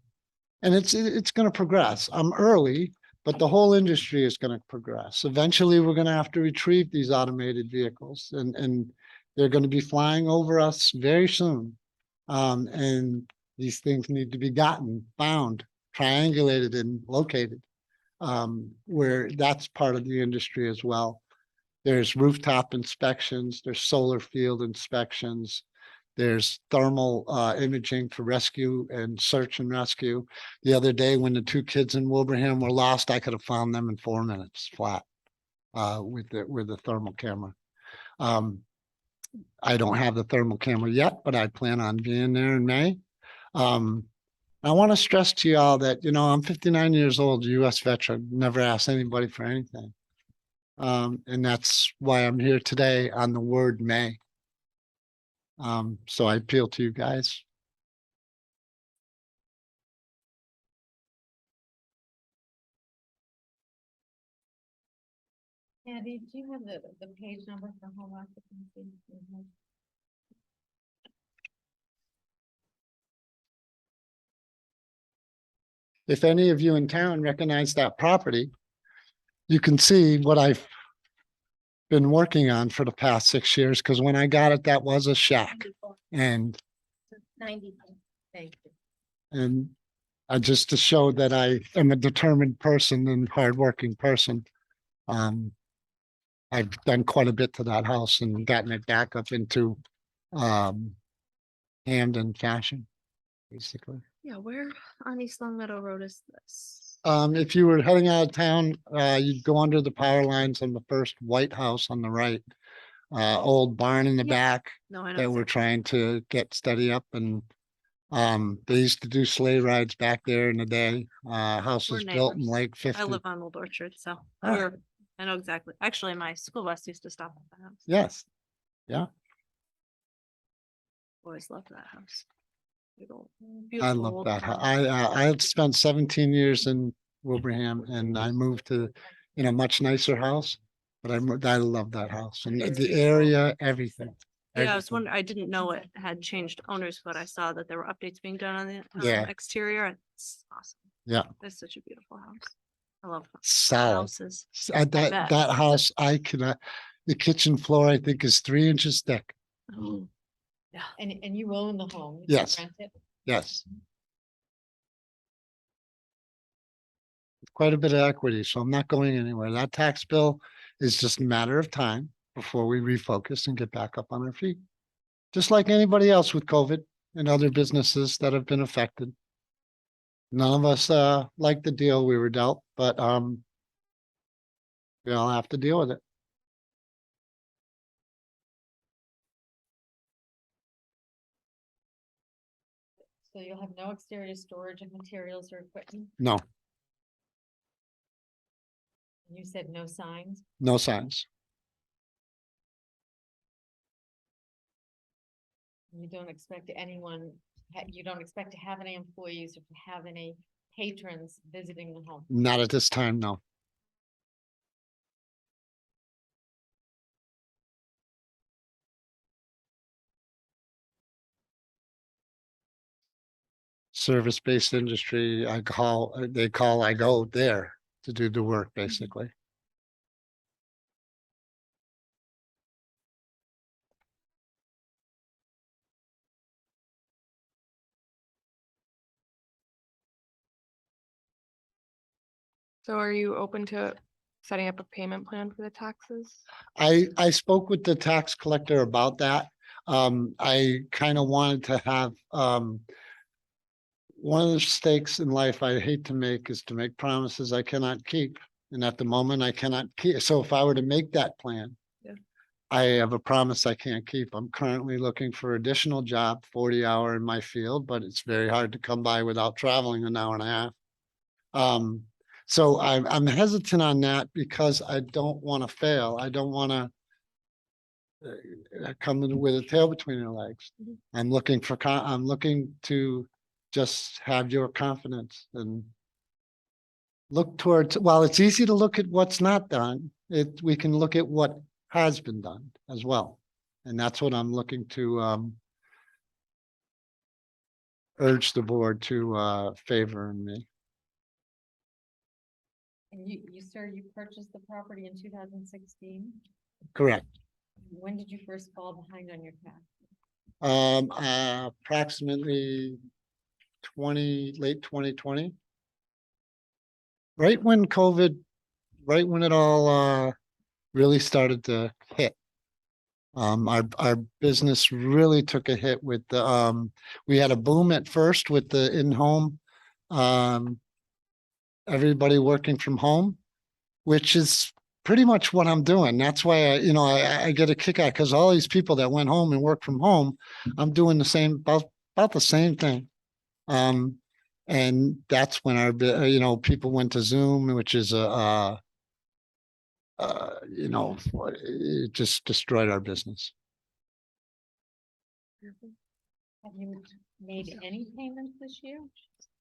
it's going to progress. I'm early, but the whole industry is going to progress. Eventually, we're going to have to retrieve these automated vehicles and they're going to be flying over us very soon. And these things need to be gotten, found, triangulated and located, where that's part of the industry as well. There's rooftop inspections, there's solar field inspections, there's thermal imaging for rescue and search and rescue. The other day, when the 2 kids in Wilbraham were lost, I could have found them in 4 minutes flat with the thermal camera. I don't have the thermal camera yet, but I plan on being there in May. I want to stress to y'all that, I'm 59 years old, US veteran, never asked anybody for anything. And that's why I'm here today on the word may. So I appeal to you guys. Andy, do you have the page number for home occupancy? If any of you in town recognize that property, you can see what I've been working on for the past 6 years, because when I got it, that was a shack. And, 94. Thank you. and I just to show that I am a determined person and hardworking person. I've done quite a bit to that house and gotten it back up into Hamden fashion, basically. Yeah, where on East Long Meadow Road is this? If you were heading out of town, you'd go under the power lines on the first white house on the right. Old barn in the Yeah. back No, I know. that we're trying to get steady up, and they used to do sleigh rides back there in the day. House We're was built in neighbors. like I 50. live on Old Orchard, so Ah. I know exactly. Actually, my school bus used to stop at the house. Yes, Always loved that house. Big old- I beautiful love old that. house. I had spent 17 years in Wilbraham, and I moved to, in a much nicer house. But I love that house and the area, everything. Yeah, I was everything. wondering, I didn't know it had changed owners, but I saw that there were updates being done on the Yeah. exterior. It's awesome. Yeah. It's such a beautiful house. I love Solid. houses. That bet. that house, I cannot, the kitchen floor, I think, is 3 inches thick. Yeah. And you own the home? you Yes. rent it? Yes. Quite a bit of equity, so I'm not going anywhere. That tax bill is just a matter of time before we refocus and get back up on our feet. Just like anybody else with COVID and other businesses that have been affected. None of us like the deal we were dealt, but we all have to deal with it. So you'll have no exterior storage of materials or equipment? No, You said no signs? no signs. You don't expect anyone, you don't expect to have any employees or to have any patrons visiting the home? Not at this time, no. Service-based industry, I go there to do the work, basically. So are you open to setting up a payment plan for the taxes? I spoke with the tax collector about that. I kind of wanted to have, one of the stakes in life I hate to make is to make promises I cannot keep. And at the moment, I cannot keep. So if I were to make that plan, Yeah. I have a promise I can't keep. I'm currently looking for additional job, 40-hour in my field, but it's very hard to come by without traveling an hour and a half. So I'm hesitant on that because I don't want to fail. I don't want to come in with a tail between their legs. Mhm. I'm looking to just have your confidence and look towards, while it's easy to look at what's not done, we can look at what has been done as well. And that's what I'm looking to urge the board to favor in me. And sir, you purchased the property in 2016? Correct. When did you first fall behind on your tax? Approximately late 2020. Right when COVID, right when it all really started to hit. Our business really took a hit with the we had a boom at first with the in-home everybody working from home, which is pretty much what I'm doing. That's why I get a kick out, because all these people that went home and work from home, I'm doing the same about the same thing. And that's when people went to Zoom, which is it just destroyed our business. Have you made any payments this year?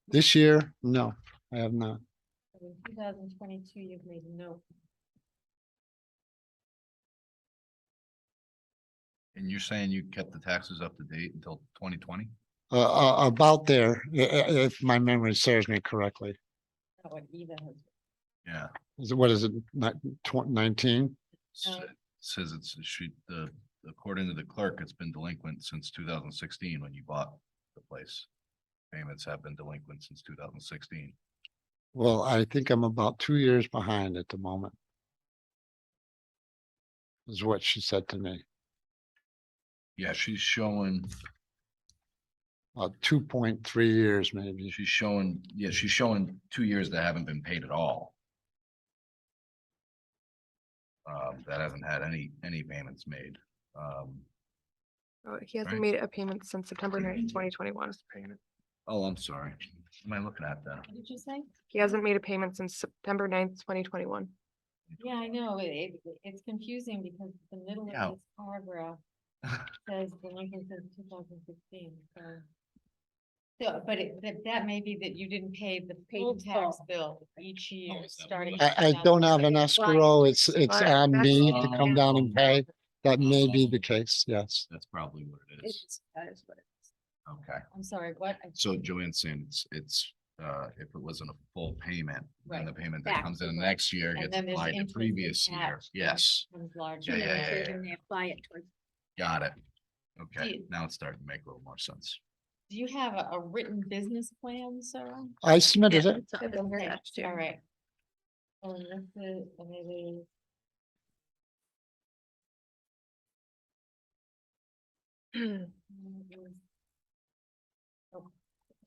This year, no, I have not. In 2022, you've made no. And you're saying you kept the taxes up to date until 2020? About there, if my memory serves me correctly. Yeah. What is it, 19? Says it's, according to the clerk, it's been delinquent since 2016 when you bought the place. Payments have been delinquent since 2016. Well, I think I'm about 2 years behind at the moment. Is what she said to me, Yeah, she's showing 2.3 years maybe. She's showing 2 years that haven't been paid at all. That hasn't had any payments made. He hasn't Right. made a payment since September 9th, 2021. Oh, I'm sorry. What am I looking at then? What did you say? He hasn't made a payment since September 9th, 2021. Yeah, I know, it's confusing because the middle Yeah. of this paragraph says delinquent since 2016, so. So, but that may be that you didn't pay the full tax bill each year, starting. in I don't have an 2006. escrow. It's But on me to that's- come down and pay. That may be the case, yes. That's probably what it is. That is what it is. Okay. I'm sorry, what? So Joanne's saying it's, if it wasn't a full payment, then the Right. payment that Back comes to in the- next year And gets then there's applied to interest previous year. attached, and it Yes, becomes larger. Yeah, yeah, yeah. And they apply it towards. got it. Okay, you- now it's starting to make a little more sense. Do you have a written business plan, Sarah? I submitted it. It's been Okay, attached to. all right. And this is, and it is. Oh,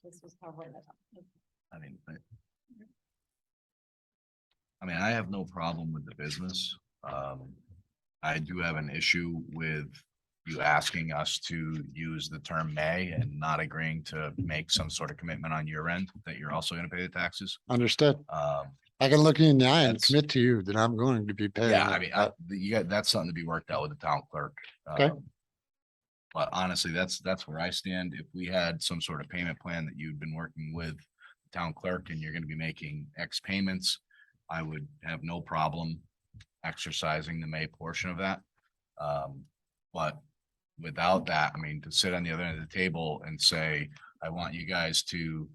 this was covering it. I mean, I have no problem with the business. I do have an issue with you asking us to use the term may and not agreeing to make some sort of commitment on your end that you're also gonna pay the taxes. Understood. I can look you in the eye and That's- commit to you that I'm going to be paying. Yeah, I it, mean, but that's something to be worked out with the town clerk. Okay. But honestly, that's where I stand. If we had some sort of payment plan that you'd been working with the town clerk and you're gonna be making X payments, I would have no problem exercising the May portion of that. But without that, I mean, to sit on the other end of the table and say, I want you guys to,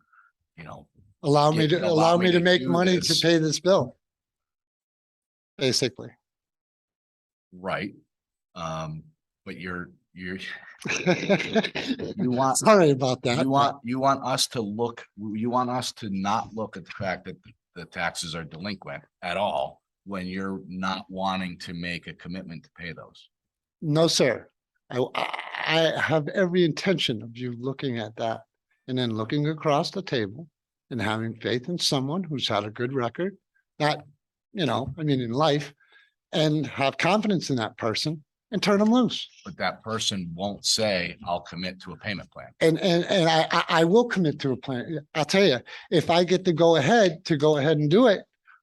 Allow me Get- to, allow allow me me to to make do money to this. pay this bill. Basically. right? But you You want- Sorry about that. you want us to not look at the fact that the taxes are delinquent at all when you're not wanting to make a commitment to pay those. No, sir. I have every intention of you looking at that and then looking across the table and having faith in someone who's had a good record that, in life, and have confidence in that person and turn them loose. But that person won't say, I'll commit to a payment plan. And I will commit to a plan. I'll tell you, if I get to go ahead and do it,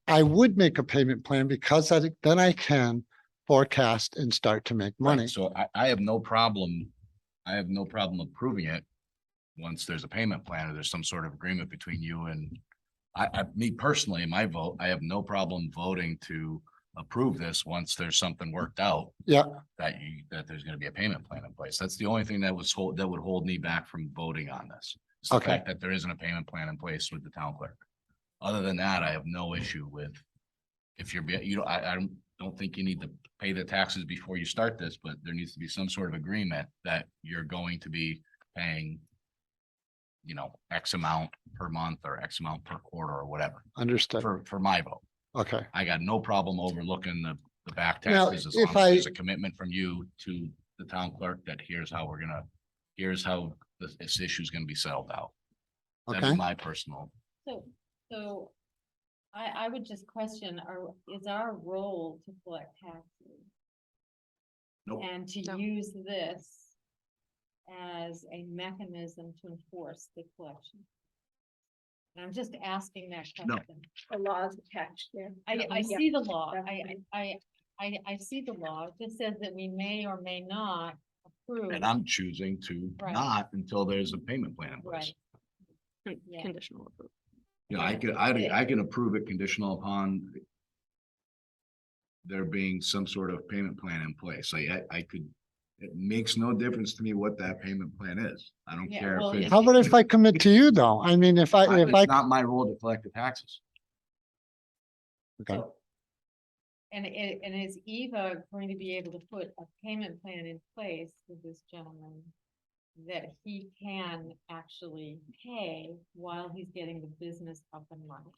I would make a payment plan because then I can forecast and start to make money. Right, so I have no problem. I have no problem approving it. Once there's a payment plan or there's some sort of agreement between you and me personally, my vote, I have no problem voting to approve this once there's something worked out. Yeah. That there's gonna be a payment plan in place. That's the only thing that would hold me back from voting on this. It's the Okay. fact that there isn't a payment plan in place with the town clerk. Other than that, I have no issue with. If I don't think you need to pay the taxes before you start this, but there needs to be some sort of agreement that you're going to be paying. X amount per month or X amount per quarter or whatever, Understood. for my vote. Okay. I got no problem overlooking the back Now, taxes as if long as there's I- a commitment from you to the town clerk that here's how this issue is gonna be settled out. That'd Okay. be my personal. So I would just question, is our role to collect taxes? Nope. And to No. use this as a mechanism to enforce the collection? And I'm just asking that No. question. The laws attached there. I Yeah. see the law. definitely. I see the law. It just says that we may or may not approve. And I'm choosing to Right. not until there's a payment plan in place. Right. Yeah. Conditional approval. I can approve it conditional upon. There being some sort of payment plan in place. I could It makes no difference to me what that payment plan is. I don't Yeah, care well, if it's. How about if I commit to you though? I mean, if I, It's not my role to collect the taxes. okay. And is Eva going to be able to put a payment plan in place with this gentleman that he can actually pay while he's getting the business up and running?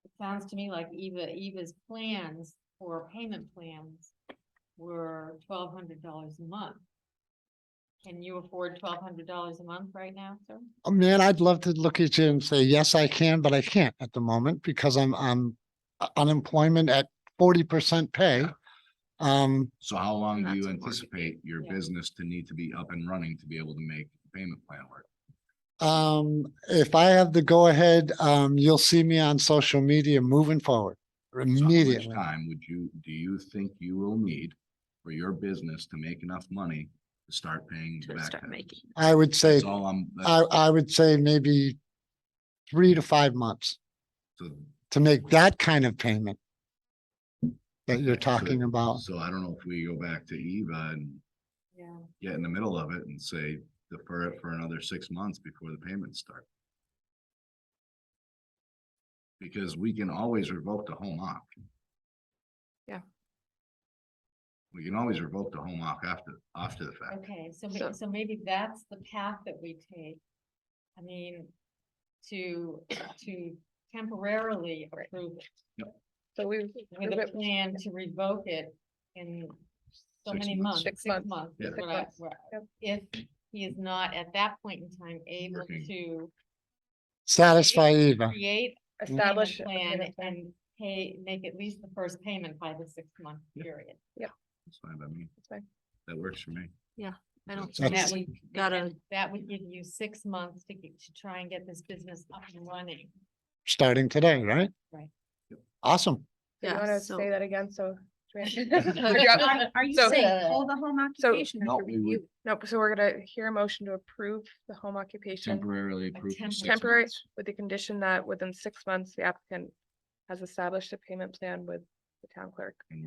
It sounds to me like Eva's plans for payment plans were $1,200 a month. Can you afford $1,200 a month right now, sir? Oh, man, I'd love to look at you and say, yes, I can, but I can't at the moment because I'm unemployment at 40% pay. So how long do That's you a mortgage. anticipate your Yeah. business to need to be up and running to be able to make the payment plan work? If I have the go ahead, you'll see me on social media moving forward So how much immediately. time do you think you will need for your business to make enough money to start paying To back? start taxes? making. I would say, That's all I would say maybe 3 to 5 months so- to make that kind of payment that you're so- talking about. So I don't know if we go back to Eva and Yeah. get in the middle of it and say defer it for another 6 months before the payments start. Because we can always revoke the home off. Yeah. We can always revoke the home off after the fact. Okay, so, So- so maybe that's the path that we take. I mean, to temporarily approve it So we. with a plan to revoke it in so 6 many months. months, 6 6 months. months. Yeah. is 6 what I- months. what- Yep. If he is not at that point in time able Working. to Satisfy Eva. create a payment Establish. a plan payment plan. and make at least the first payment by the 6 month Yeah. period. That's fine by me. That's fine. That works for me. I don't So And That's- that think would, we gotta, and that would give you 6 months to try and get this business up and running. Starting today, right? Right. Awesome. Do you yeah, wanna so say that again? So. Are you So- saying hold the home occupation No, or to we would- review? Nope, so we're gonna hear a motion to approve the home occupation Temporarily approved. for 6 temporary months. with the condition that within 6 months, the applicant has established a payment plan with the town clerk. And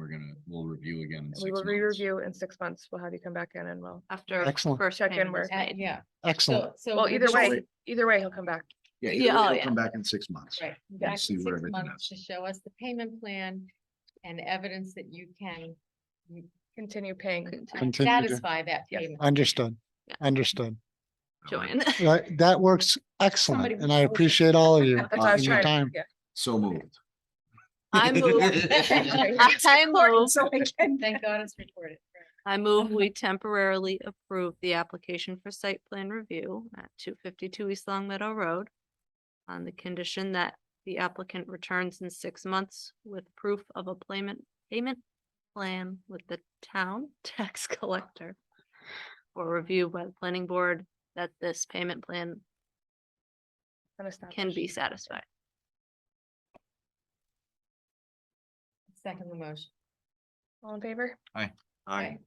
we'll review again in And 6 we will months. re-review in 6 months. We'll have you come back in and we'll, after Excellent. first Check in payment where- is made. Yeah, Excellent. so. well, either we'll way, he'll come back. Yeah, Yeah, oh, it'll yeah. come back in 6 months. Right, And back see in where 6 everything months to is. show us the payment plan and evidence that you can Continue paying. Continue to- satisfy that Yes. payment. Understood. Yeah. Understood. Joanne. That works excellent. Somebody And I was- appreciate all of you That's what I was and your trying time. to, yeah. So moved. I move. I move. So I can. Thank God it's recorded. I move we temporarily approve the application for site plan review at 252 East Long Meadow Road on the condition that the applicant returns in 6 months with proof of a payment plan with the town tax collector for review by the planning board that this payment plan can be satisfied. Second the motion. All in favor? Aye.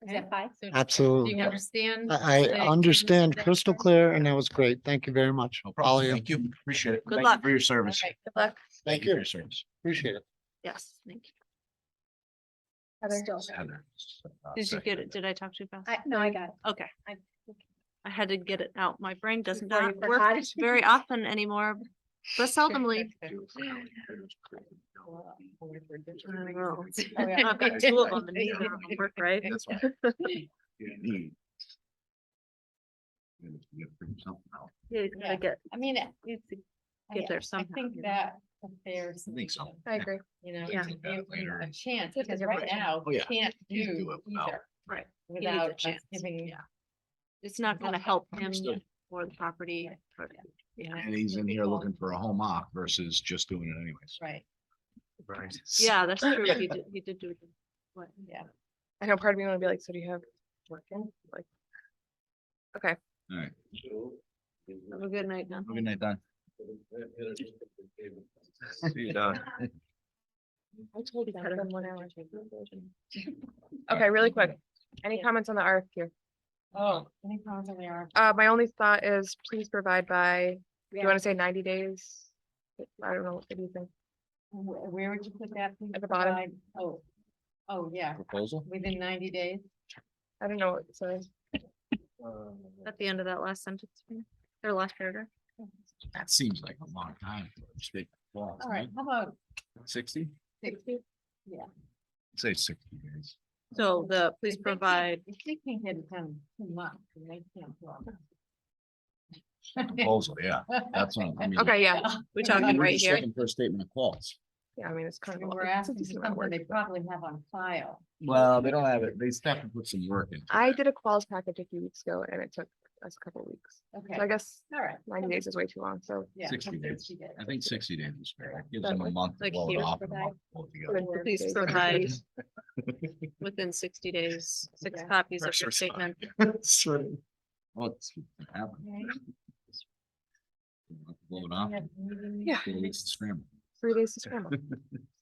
Is that five? So do Absolutely. you understand? I the understand terms of that crystal term? clear and that was great. Thank you very much. No All problem. of you. Thank you. Appreciate it. Good Thank you luck. for your service. Alright, Good luck. Thank you for your service. Appreciate it. Yes, thank you. Heather. Still. Heather. Did you get it? Did I talk too fast? No, I got it. Okay. I had to get it out. My brain does Before you not work forgot it. very often anymore, but seldomly. I don't know. I've got 2 of them and neither of them work right. That's fine. You need. You gotta figure something out. Yeah, you gotta get, I mean, it's. Get there I somehow, think you know. that's a fair I think so. solution, I agree. you know, Yeah. to give them Later. a chance, It's a because good right question. now, Oh, we yeah. can't You can do do it without- either. Right. He needs a Without us chance. giving. Yeah. It's not gonna help him Understood. or the property. but- you know, And he's in here looking for a home off versus just doing it anyways. Right, Right. Yeah, that's true. He did do it. What? yeah. I know part of me wanna be like, so do you have working? Like. Okay, All right. Have a good night, Don. Good night, Don. See you, Don. I told you that in 1 hour. Okay, really quick. Any comments on the RFQ? Oh, any problems on the R? My only thought is please provide by, do you wanna say 90 days? I don't know, what do you think? Where would you put that? please At the bottom. provide- Oh, oh, yeah, Proposal? within 90 days. I don't know what it says. At the end of that last sentence, or last paragraph. That seems like a long time. for a state law, All right, doesn't how about it? 60? 60? Say 60 days. So please provide, If they can't get it done in 2 months, then they can't. do it. Proposal, yeah, that's what I mean. Okay, yeah, we I talking mean, we're right just here? looking for a statement of clause. yeah, I mean, it's kind of. a lot- We're it's a asking for decent amount of something work, they but- probably have on file. Well, they don't have it. They have to put some work in. I did a quals package a few weeks ago and it took us a couple weeks. Okay, So I guess all right. 90 days is way too long, so. Yeah, 60 days. 60 days. I think 60 days is fair. That gives them a Definitely. month to Like blow it here, off. And a provide- month to pull it together. within 50 Please days, provide 60 days. within 60 days, 6 Yeah. copies of your Pressure's statement. Well, it's happening. Blow it off. Yeah. It's scramble. 3 days to scramble.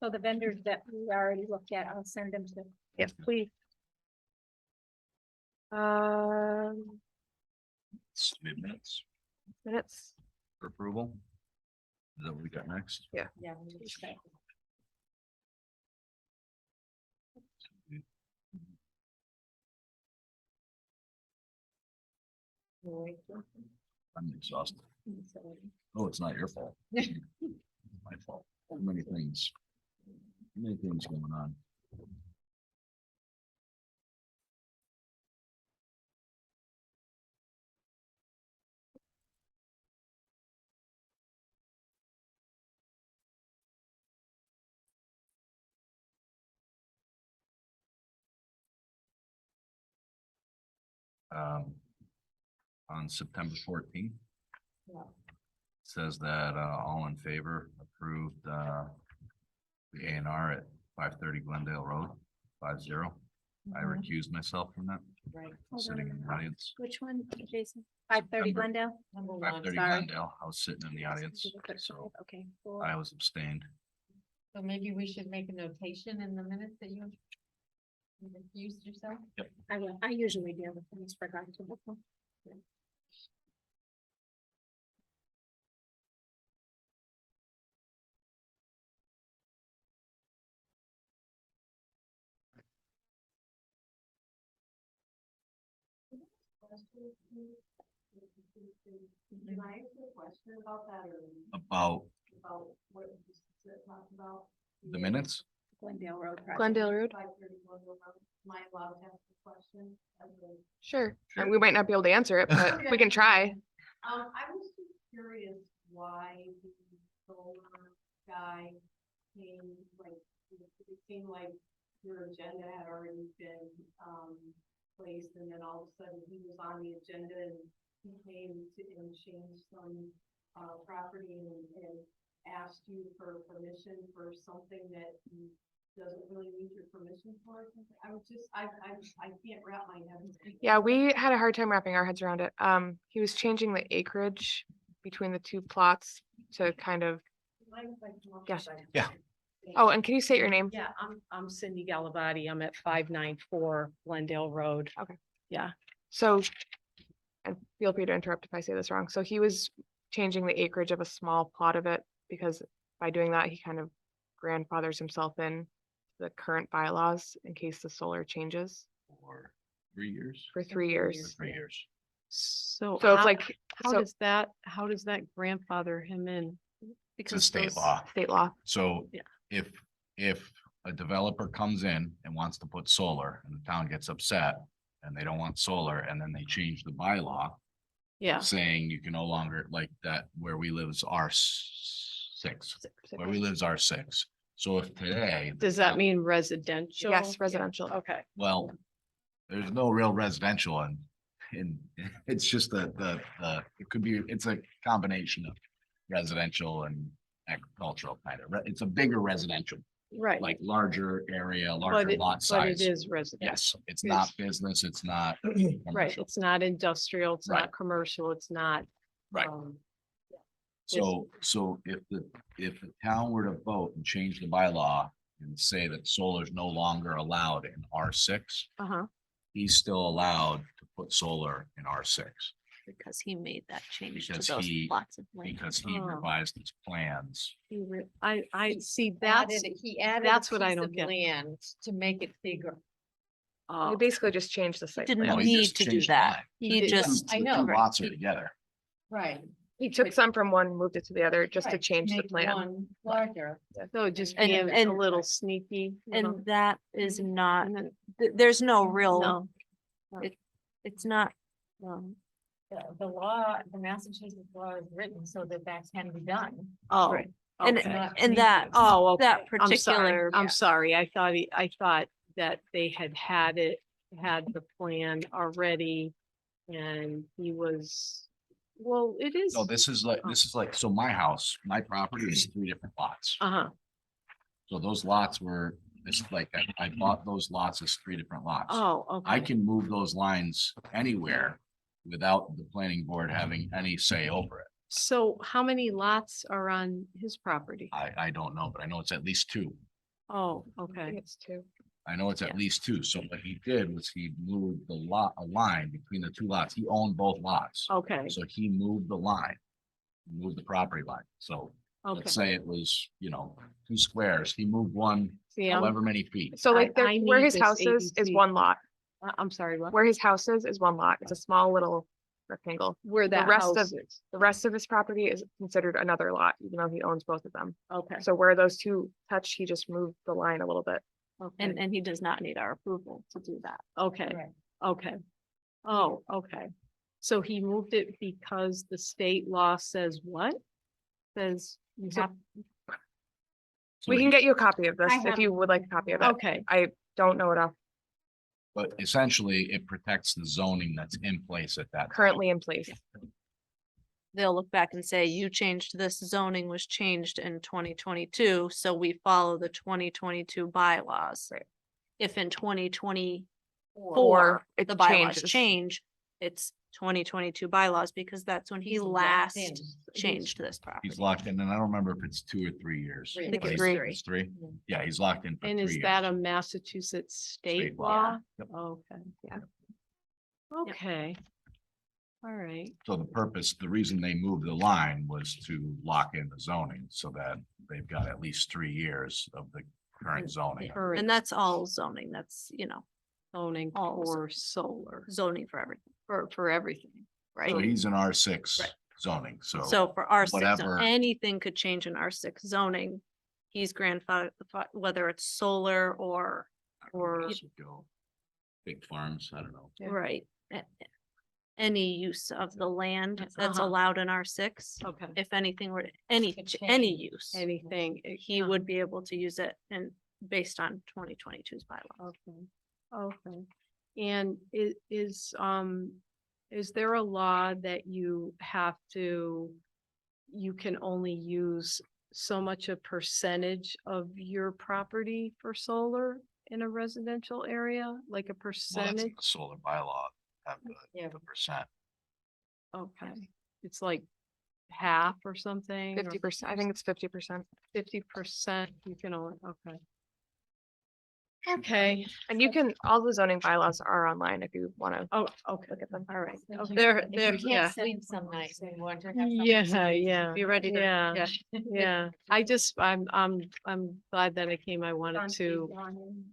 So the vendors that we already looked at, I'll send them to. Yes, please. Um, Minutes minutes. for approval. Is that what we got next? Yeah. we just got- I'm exhausted. Oh, it's not your fault. My fault. Too many things. Too many things going on. On September 14th. Yeah. Says that all in favor approved the A and R at 530 Glendale Road, 5-0. I Mhm. recused myself from that, Right. Hold sitting on. in the audience. Which one, Jason? 5:30 September. Glendale? Number 530 one, sorry. Glendale, I was sitting in the audience, so Okay. I was abstained. So maybe we should make a notation in the minutes that you used yourself. I will, I usually do, but I just forgot to. look them. Can I ask a question about that About what you talked about? the minutes, Glendale Road. project. Glendale Road. Am I allowed to ask a question? Sure. Sure. And we might not be able to answer it, but we can try. I was just curious why the solar guy came, like, it seemed like your agenda had already been, placed, and then all of a sudden he was on the agenda and he came to and changed some, property and asked you for permission for something that he doesn't really need your permission for. or something. I was just, I can't wrap my head. Yeah, we had a hard time wrapping our heads around it. He was changing the acreage between the two plots to kind of, Yes. Yeah. oh, and can you state your name? Yeah, I'm Cindy Galavati. I'm at 594 Glendale Road. So, and feel free to interrupt if I say this wrong. So he was changing the acreage of a small plot of it because by doing that, he kind of grandfathers himself in the current bylaws in case the solar changes for 3 years. for 3 years. 3 years. So So it's how, like, how so does that grandfather him in? It's a state law. state law. So Yeah. if a developer comes in and wants to put solar and the town gets upset and they don't want solar and then they change the bylaw Yeah, saying you can no longer like that where we live is R6, where we live is R6. So if today. does that mean residential? Yes, Yeah, residential. Okay, Well, there's no real residential in, it's just it could be, it's a combination of residential and agricultural kind of, it's a bigger residential, right. like larger area, But larger it, lot but size. it is residential. Yes, it's not business, it's not. Right, commercial. it's not industrial, it's Right. not commercial, it's not. Right. So if the town were to vote and change the bylaw and say that solar is no longer allowed in R6, Uh-huh, he's still allowed to put solar in R6. because he made that change to Because those he- plots of land. Because he Oh. revised his plans. I see, He added. that's what I don't get. Land to make it bigger. We basically just changed the He site didn't plan. No, he need just to do changed the that. line. He did. just. I The know, two right. lots are together. Right. He took some from one, moved it to the other, just to Right, change the make plan. one Larger. So just And- being a and- little sneaky. And that is not, And then- there's no real, No. it's not, The law, the Massachusetts law is written so that that can be done. Oh, Right. and, okay. and that, Oh, okay. that I'm sorry. particular. I'm sorry. I thought that they had the plan already and he was, well, it is. No, this is like, so my house, my property is 3 different lots. Uh-huh. So those lots were, it's like, I bought those lots as 3 different lots. Oh, okay. I can move those lines anywhere without the planning board having any say over it. So how many lots are on his property? I don't know, but I know it's at least 2. Oh, I think okay. it's two. I know it's at least 2. So what he did was he moved a line between the 2 lots. He owned both lots. Okay, So he moved the line, moved the property line. So okay. let's say it was, 2 squares. He moved one See, I'm, however many feet. So like I where need his this house is ABC. one lot. I'm sorry, what? Where his house is one lot. It's a small little rectangle. Where that rest house of- is. The rest of his property is considered another lot, even though he owns both of them. Okay. So where those two touch, he just moved the line a little bit. Okay. And he does not need our approval to do that. Okay, okay. Oh, okay. So he moved it because the state law says what? Says you So- have, So We he- can get you a copy of this I if have- you would like a copy of it. okay, I don't know it off But essentially, it protects the zoning that's in place at that. time. currently in place. They'll look back and say, you changed this zoning was changed in 2022, so we follow the 2022 bylaws. Right. If in 2024 Or it the bylaws changes. change, it's 2022 bylaws because that's when he He's locked last in. changed this property. He's locked in, and I don't remember if it's 2 or 3 years. Three. I think but it's he's- 3. It's 3? Yeah, he's locked in for 3 and years. is that a Massachusetts state State law. law? Yep. Okay. Yeah. Okay. All right, So the reason they moved the line was to lock in the zoning so that they've got at least 3 years of the current zoning. current And that's all zoning. That's, zoning all for solar, zoning for everything, for everything, right? So he's in R6 Right. zoning, so. So for R six, whatever- anything could change in R6 zoning. He's grandfathered, whether it's solar or, I don't know where or- this would go. Big farms, I don't know. Yeah. right. Any use of the land that's Uh-huh. allowed in R6. Okay, If anything were, any, Could any change. use, anything. he would be able to use it and based on 2022's bylaw. Okay, okay. And is there a law that you can only use so much a percentage of your property for solar in a residential area, like a Well, that's percentage? in the solar bylaw, have Yeah. the percent. Okay, it's like half or something? 50%. I think it's 50%. 50% you can only, okay. Okay, And you can, all the zoning bylaws are online if you want to oh, okay, look at them. all right. If okay. you- They're, if you they're, can't yeah, Sleep some nights and want to have. something Yeah, to yeah. be ready to, Yeah. yeah. Yeah, I'm glad that I came. I wanted to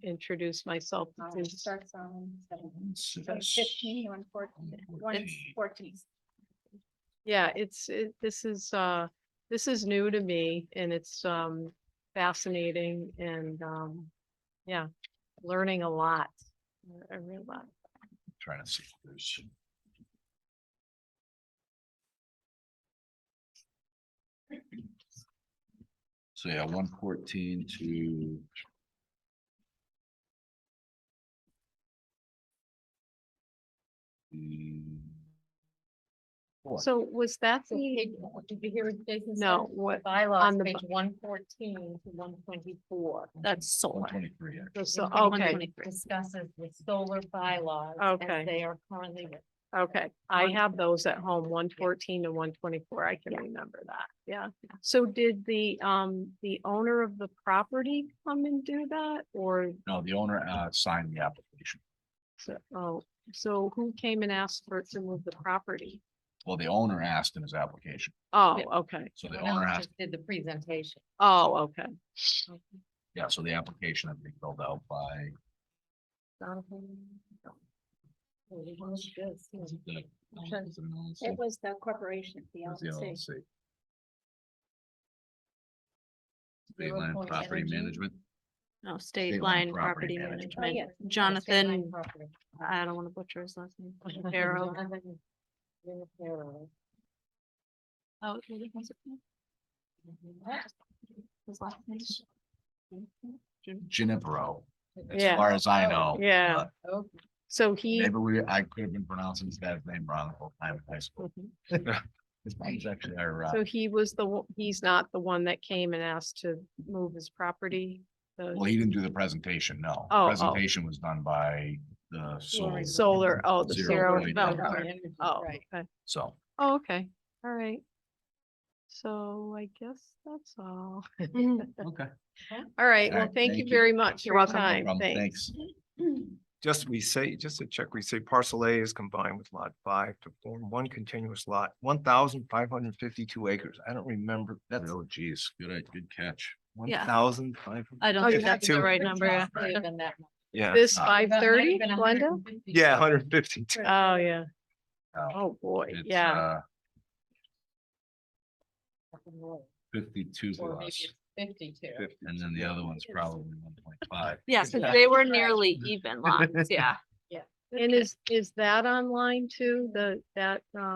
introduce myself. since- Starts on Six, 115, 114. Yeah, this is new to me and it's fascinating and yeah, learning a lot. A real lot. Trying to see if there's. So yeah, 114 to. Four. So was that So the, page, did you hear what Jason said? no, what, Bylaws, on the page 114 to 124. That's solar. 123, actually. so, And okay, 123. Discusses the solar bylaws. Okay. As they are currently written. okay. I have those at home, 114 to 124. I can Yeah. remember that. Yeah. So did the owner of the property come and do that or? No, the owner signed the application. So, oh, so who came and asked for it to move the property? Well, the owner asked in his application, Oh, okay. so the Someone else owner asked, just did the presentation. Oh, okay. yeah, so the application had to be filled out by the. was it an LLC? It was the corporation, the It was the LLC. LLC. Bayland Property Management. No, State State Line Line Property Property Management. Oh, Management, yes. Jonathan, I don't want to butcher his last name. Barrow. Oh, it really was it? His last name? Ginevro, as Yeah. far as I know. Yeah. Uh, So he, Maybe I could have been pronouncing his dad's name wrong the whole time in high school. His mom's actually our, so he was he's not the one that came and asked to move his property. well, he didn't do the presentation, no. Oh, oh. Presentation was done by the solar. Solar, oh, the Zero solar point developer. nine. Oh, Right. okay. So, Oh, okay. All right. So I guess that's all. okay. All right. All Well, right, thank thank you you. very much for You're your welcome. No time. Problem, Thanks. Just to check, parcel A is combined with lot 5 to form one continuous lot, 1,552 acres. I don't remember, that's Oh geez, good catch. Yeah. 1,500. I don't Oh, think that's the 52. right number. Yeah. Yeah, This Ah. 5:30, Glenda? yeah, 152. Oh, yeah. Oh, Oh, boy. It's, Yeah. 52 to us, 52. and then the other one's probably 1.5. Yeah, so they were nearly even lots, yeah. And is that online too?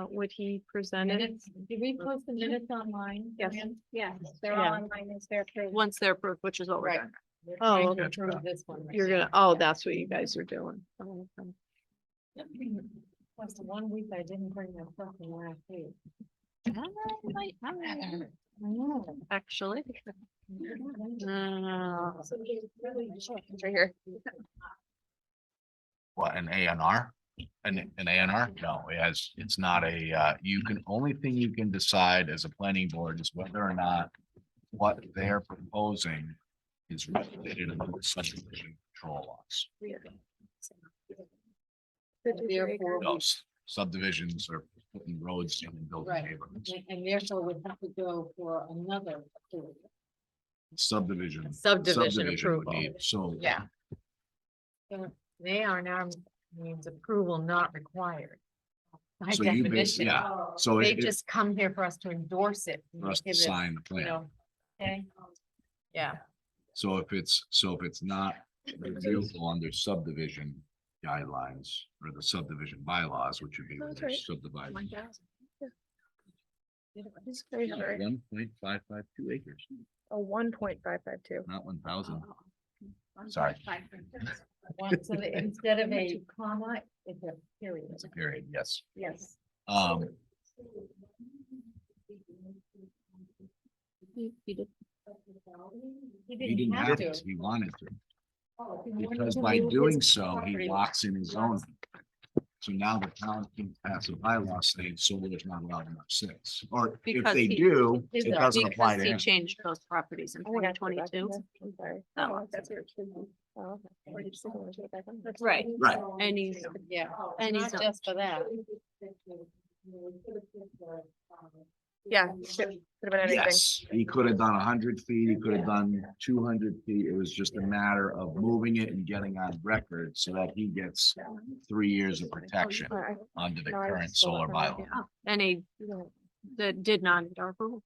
What he presented? Minutes, did we post the minutes online? Yes, yes, they're Yeah. all online, is there? Once they're approved, which is what we're Right. doing. We're Oh, trying to okay. approve this one. right You're now. gonna, that's what you guys are doing. Oh, okay. Plus the 1 week I didn't bring my stuff in last week. Actually. It's right here. What, an A and R? An A and R? No, it's not a, only thing you can decide as a planning board is whether or not what they're proposing is regulated under the subdivision control laws. Therefore, Those subdivisions are putting roads in and building Right. neighborhoods. and therefore would have to go for another. approval. Subdivision. Subdivision would approval. need- So. Yeah. So they are now means approval not required. By So you definition. yeah, so They it, just come here for us to endorse it. and for us to give it, sign the you plan. know, Okay. Yeah. So if it's not reviewable under subdivision guidelines or the subdivision bylaws, which would be where That's they're right. subdivided. 1.552 acres, 1.552. not 1,000. Sorry. So that instead of a comma, it's a period. It's a period, yes. Yes. He didn't have to, he wanted to, because by doing so, he locks in his own. So now the town can pass a bylaw saying solar is not allowed in our cities, or if Because they he- do, it doesn't apply to He him. changed those properties in 2022. Oh, Right. Right. And he's, Yeah. And he's Not not- just for that. Yeah. Could have been anything. Yes, he could have done 100 feet, he could have done 200 feet. It was just a matter of moving it and getting on record so that he gets 3 years of protection under the current solar bylaw. and he that did not need our approval.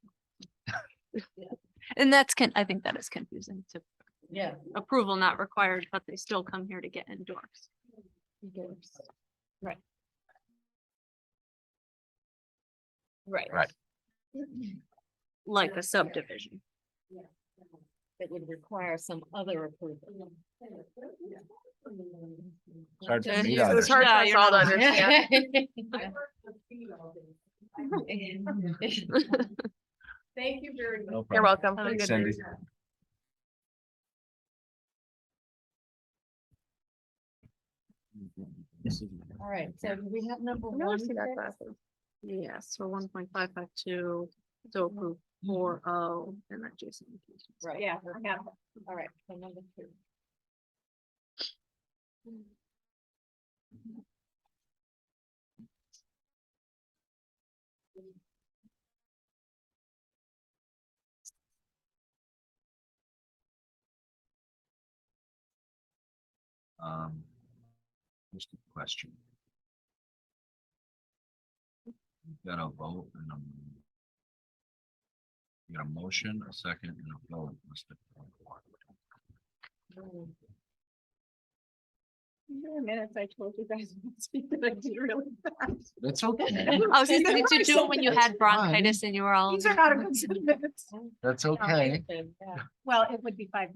And that's I think that is confusing to Yeah. approval not required, but they still come here to get endorsed. Right. Right. Right. Like a subdivision. That would require some other approval. It's hard for Yeah, me it to It was hard for Yeah, us you're all to not- understand. Thank you very much. No You're problem. welcome. Have a Thanks, good Cindy. All right, so do we have number I've never one. seen that fixed? glasses. Yes, so 1.552, so approve 4.0 and then Jason. Right. Yeah, I have. All right, so number 2. Just a question. Got a vote and you got a motion, a second and a vote. Minutes, I told you guys. to speak, but I did really fast. That's okay. I was just, did you do it when you had bronchitis and you were all? These are not a good set of minutes. That's okay. Well, it would be 5-0.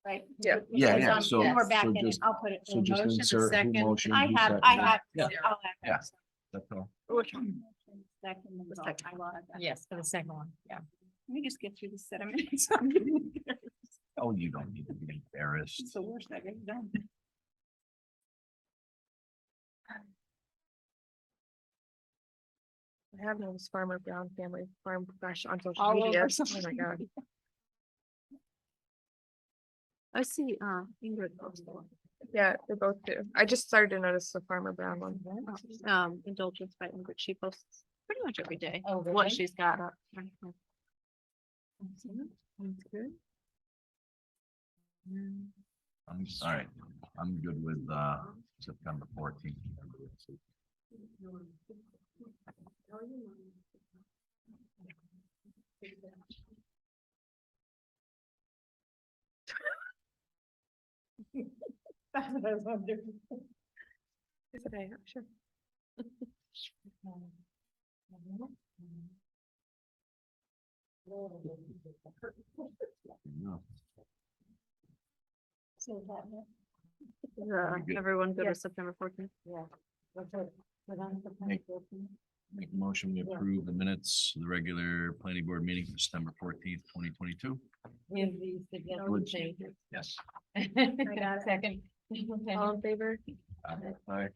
Right? Yeah. Yeah, Because, yeah, so- We're back so in it. just- I'll put it. So in just motion, a insert who second. motion. I who have, seconded. I have. Yeah, I'll have yeah. that. that's all. Second and vote. I will have that. Yes, for the second one, yeah. Let me just get through this set of minutes. Oh, you don't need to be embarrassed. It's the worst I've ever done. I have known this Farmer Brown family farm fresh on social All media. over Oh social my God. I see, Ingrid posted one. Yeah, they both do. I just started to notice the Farmer Brown one. Indulgence by Ingrid, she posts pretty much every day Oh, what really? she's got up. That's good. All right, I'm good with September 14th. That's what I was wondering. Is it a- Sure. No. So that, Good. Everyone go to Yes. September 14th. Make a motion, we approve the minutes of the regular planning board meeting for September 14th, 2022. With the suggested Would- changes. Yes. Second. All in favor? Aye.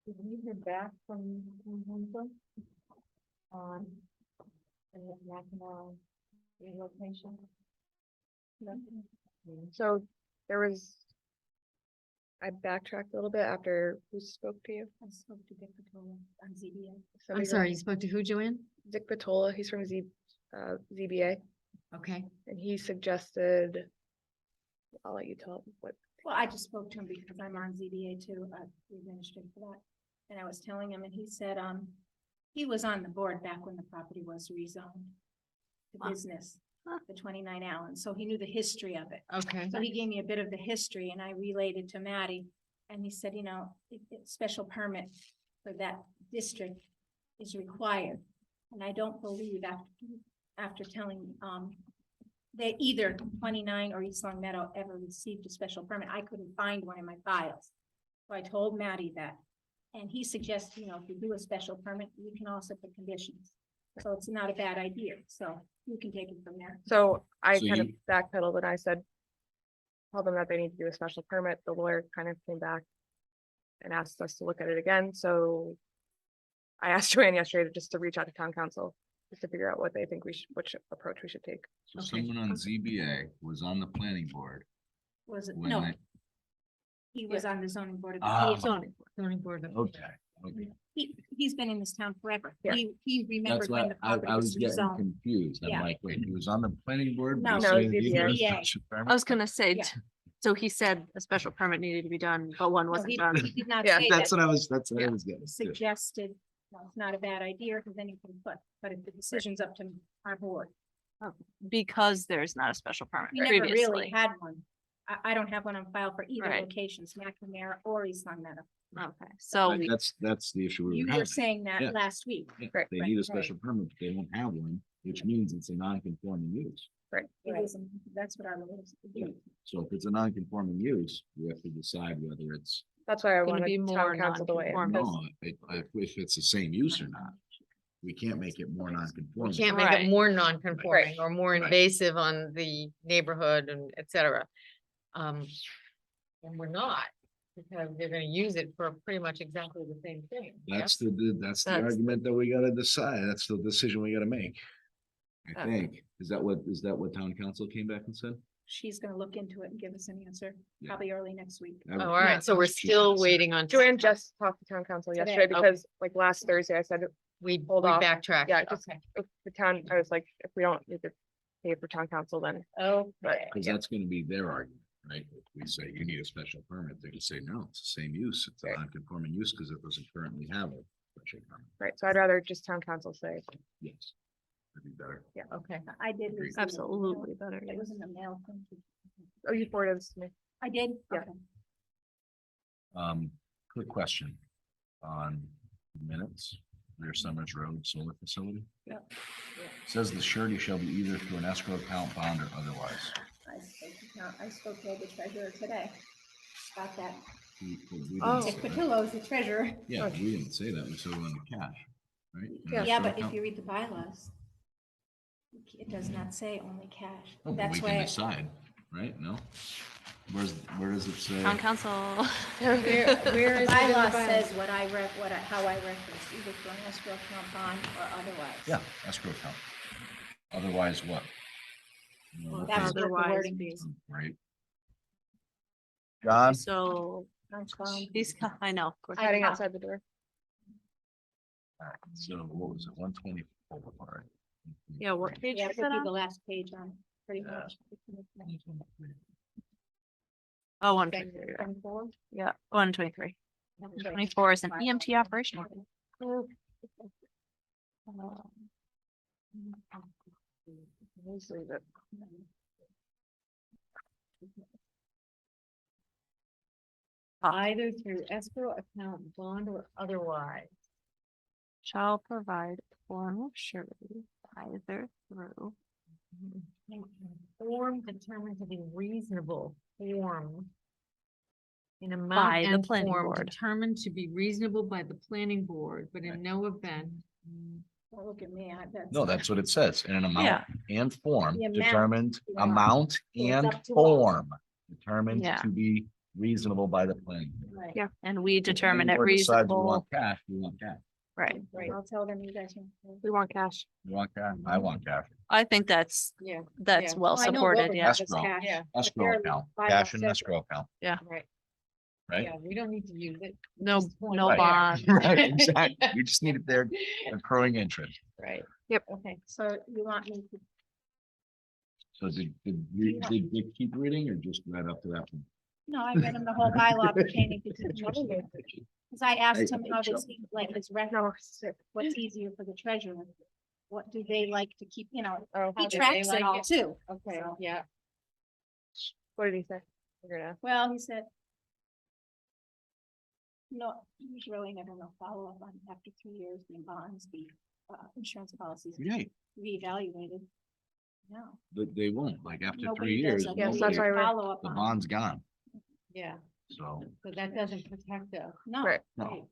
Did we hear back from Huntsville on the national relocation? So there was. I backtracked a little bit after who spoke to you. I spoke to Dick Patola on ZBA. I'm Somebody- sorry, you spoke to who, Joanne? Dick Patola, he's from ZBA, Okay. and he suggested. I'll let you tell what. Well, I just spoke to him because I'm on ZBA too, the administrator for that. And I was telling him and he said, he was on the board back when the property was rezoned. To Ah. business, the 29 Allen, so he knew the history of it. Okay. So he gave me a bit of the history and I relayed it to Maddie. And he said, special permit for that district is required. And I don't believe after telling, that either 29 or East Long Meadow ever received a special permit. I couldn't find one in my files. So I told Maddie that. And he suggested, if you do a special permit, you can also put conditions. So it's not a bad idea. So you can take it from there. So I So kind of you- backpedaled and I said. Told them that they need to do a special permit. The lawyer kind of came back. And asked us to look at it again, so. I asked Joanne yesterday just to reach out to town council, just to figure out what they think which approach we should take. So someone on ZBA was on the planning board. Was it? when No, they- he was on the zoning board of Ah. appeals. Zoning board. of- Okay, okay. He's been in this town forever. Yeah. He That's remembered when why the I property was was getting rezoned. confused. I'm Yeah. like, wait, he was on the planning board? but No, he's no, saying he ZBA. was a ZBA. special I permit? was gonna say, Yeah. so he said a special permit needed to be done, but one No, wasn't he done. he did not Yeah, say That's that. what I was Yeah. getting. to. Suggested, it's not a bad idea, because then you can put, but if the decision's up to our board. Because there's not a special permit We never really previously. had one. I don't have one on file for either Right. locations, McNamara or East Long Meadow. Okay, so Right, that's the issue we You were were having. saying Yeah. that last week. Yeah, Right, They right, need a right. special permit, but they don't have one, which means it's a non-conforming use. It isn't, that's what I was. So if it's a non-conforming use, we have to decide whether it's, That's why I Gonna be wanted more town council to weigh in. non-conforming. because- if it's the same use or not. We can't make it more We non-conforming. can't make it Right. more non-conforming or more Right. invasive on the neighborhood and et cetera. And we're not, because they're gonna use it for pretty much exactly the same thing. That's that's the That's- argument that we gotta decide. That's the decision we gotta make. I Okay. think. Is that what town council came back and said? She's gonna look into it and give us an answer, Yeah. probably early next week. I Oh, would- all right, so we're She still said. waiting on. Joanne just talked to town council Today. yesterday Okay. because like last Thursday I said We hold off. backtracked. Yeah, just Okay. if the town, I was like, if we don't need to pay for town council, then. Oh, But Cause yeah. that's gonna be their argument, right? If we say you need a special permit, they can say, no, it's the same use. It's a Right. non-conforming use because it doesn't currently have a special permit. Right, so I'd rather just town council say, Yes. That'd be better. okay. I did. Agreed. receive it. absolutely better. It was in the mail. Thank you. oh, you forwarded this to me. I did? Yeah. Okay. Quick question on minutes, Rear Summers Road Solar Facility. Yeah. Says the surety shall be either through an escrow account, bond, or otherwise. I spoke to the treasurer today about that. We Oh. didn't Dick say that. Patillo's the treasurer. Yeah, we didn't say that. We said we wanted cash, right? An Yeah. Yeah, escrow but if account. you read the bylaws, it does not say only cash. Oh, but That's we can why, decide, right? No? where does it say? Town council. Where the is it in the bylaw bylaw? says what I read, how I referenced, either through an escrow account bond or otherwise. Yeah, escrow account. Otherwise what? You know, That's okay, what the Otherwise wording be- is. Right. John? So these, I know. We're hiding outside the door. So what was it, 124? Yeah, what page Yeah, is it would it be on? the last page on, pretty Yeah. much. Oh, one, Thank twenty-three. you. And four? Yeah, 123. That was right. 24 is an EMT operation. Let's leave it. Either through escrow account, bond, or otherwise. Shall provide form of surety either through. Form determined to be reasonable, form. In By amount the and planning form board. determined to be reasonable by the planning board, but in no event. Don't look at me, that's. No, that's what it says, in an amount Yeah. and form The amount, determined, the amount. amount So it's and up to us. form determined Yeah. to be reasonable by the planning. board. Right, Yeah. And we If the determine planning it board decides we reasonable, want cash, we want cash. right? right, I'll tell them you guys. We want cash. You want cash? I want cash. I think that's, Yeah. that's Yeah. well Well, I know supported, Wilbraham yeah. does Escrow. cash, Yeah. but Escrow their account, bylaw cash and says- escrow account, Right, right? yeah, we don't need to use it. No, Just point no right. bond. Right, exactly. You just need it there accruing interest. Right. Yep. Okay. So you want me to, So did they keep reading or just read up to that? point? no, I read him the whole bylaw pertaining to. Cause I asked him how does he like his record, what's easier for the treasurer? What do they like to keep, Oh, he How do they tracks like it all it? too. Okay, So- yeah. What did he say? We're gonna. Well, he said. No, he's really never no follow-up on after 3 years, the bonds, the insurance policies Yay, reevaluated. No. but they won't, like after 3 nobody years, does a Yes, that's nobody- why we're- Follow-up the on it. bond's gone, Yeah, so but that doesn't protect us. No. Right. no.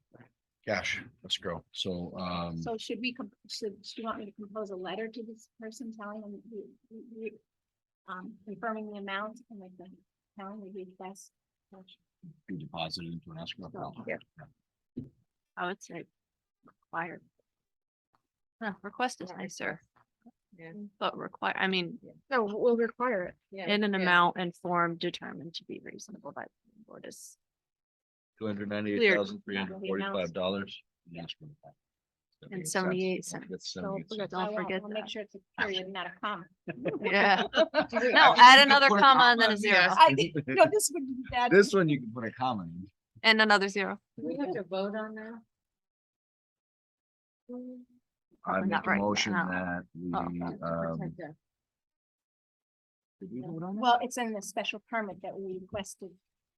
Cash, let's go. So, So should we, should you want me to compose a letter to this person telling them, confirming the amount and like the telling the request? be deposited into an escrow account. Yeah. I would say required. Request is nicer, Yeah. but require, I mean, No, we'll require it. Yeah, in an yeah. amount and form determined to be reasonable by the planning board is. $298,345. And 78 cents. That's Don't 78 forget, cents. don't forget I'll make that. sure it's a period, not a comma. Yeah. Actually, No, you add can another put a comma and then a in zero. there. No, this would be bad. This one you can put a comma in. And another zero. Do we have to vote on that? I We're make not a writing that motion out. that Oh, we, Protect us. did we vote on it? Well, it's in the special permit that we requested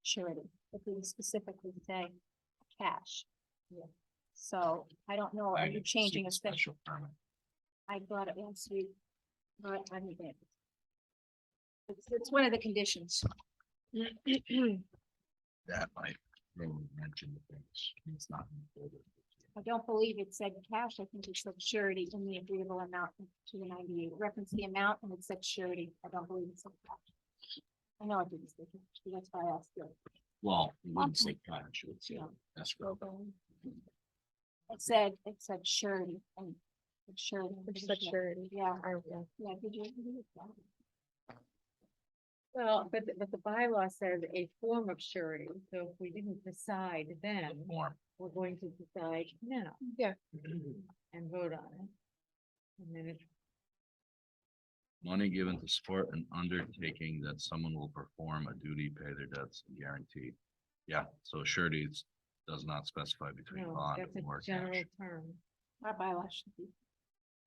surety, if we specifically say cash. So I don't know, are you changing a special? permit? I brought it last week, but I didn't get it. It's one of the conditions. That might really mention the things. It's not. included. I don't believe it said cash. I think it said surety in the agreeable amount to the 98. Reference the amount and it said surety. I don't believe it said cash. I know I didn't say cash, but that's why I asked you. Well, it wouldn't say cash, it would say escrow. It said surety and it's surety. It said surety. Yeah, Yeah. yeah, did you? read that? Well, but the bylaw says a form of surety, so if we didn't decide then, Form. we're going to decide now. Yeah. And vote on it. And then it, Money given to support an undertaking that someone will perform a duty, pay their debts, and guarantee. Yeah, so surety does not specify between no, bond that's or a general cash. term. Our bylaw should be.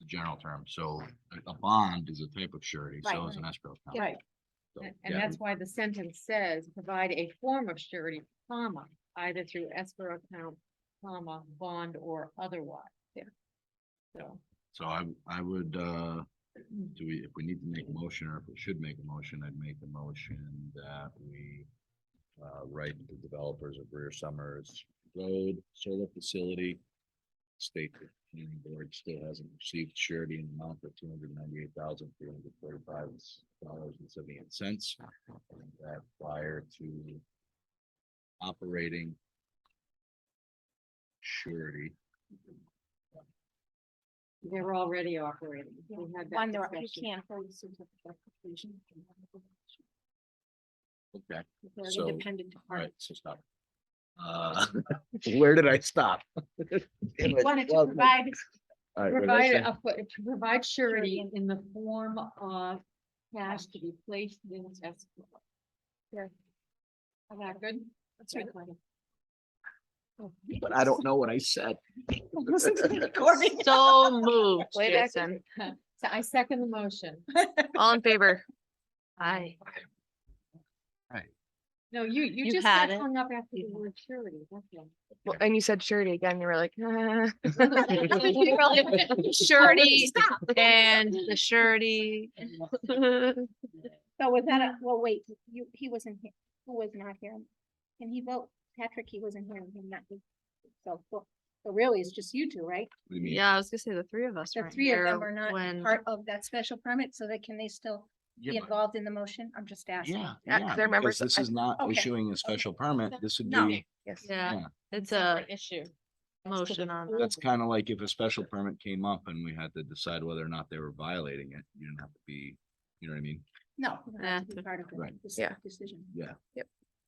The general term, so a bond is a type of surety, so Right, is an escrow. account. Right. So, And yeah, that's why the sentence says, provide a form of surety, comma, either through escrow account, comma, bond or otherwise. Yeah. So, I would, if we need to make a motion or if we should make a motion, I'd make a motion that we write the developers of Rear Summers Road Solar Facility. State that the planning board still hasn't received surety in the amount of $298,345.78. That prior to operating surety. they're already operating. We had that One, there, you discussion. can't hold a certificate of completion. Okay, They're So, independent all right, departments. so stop. Where did I stop? You wanted to provide Provide surety in the form of cash to be placed in escrow. Yeah. Is that good? That's right. But I don't know what I said. Listen to the recording. So moved, Way back. Jason. So I second the motion. All in favor? Aye. No, you You just had got it. hung up after the word surety. That's all. Well, and you said surety again. You were like, Surety and the surety. So was that well, wait, he wasn't here, who was not here? Can he vote? Patrick, he wasn't here. Him not here. So really, it's just you two, right? What do you mean? Yeah, I was gonna say the three of us. The weren't three of them here are not when. part of that special permit, so that can they still be Yeah, but- involved in the motion? I'm just asking. Yeah, Yeah, 'cause I remember because this is not Okay. issuing a special permit. This would No. be, yes. Yeah, yeah. it's a Separate issue. motion on. That's kind of like if a special permit came up and we had to decide whether or not they were violating it. You didn't have to be, you know what I mean? No, you don't have to be Yeah. part of the Right. Yeah. decision. Yeah. Yep.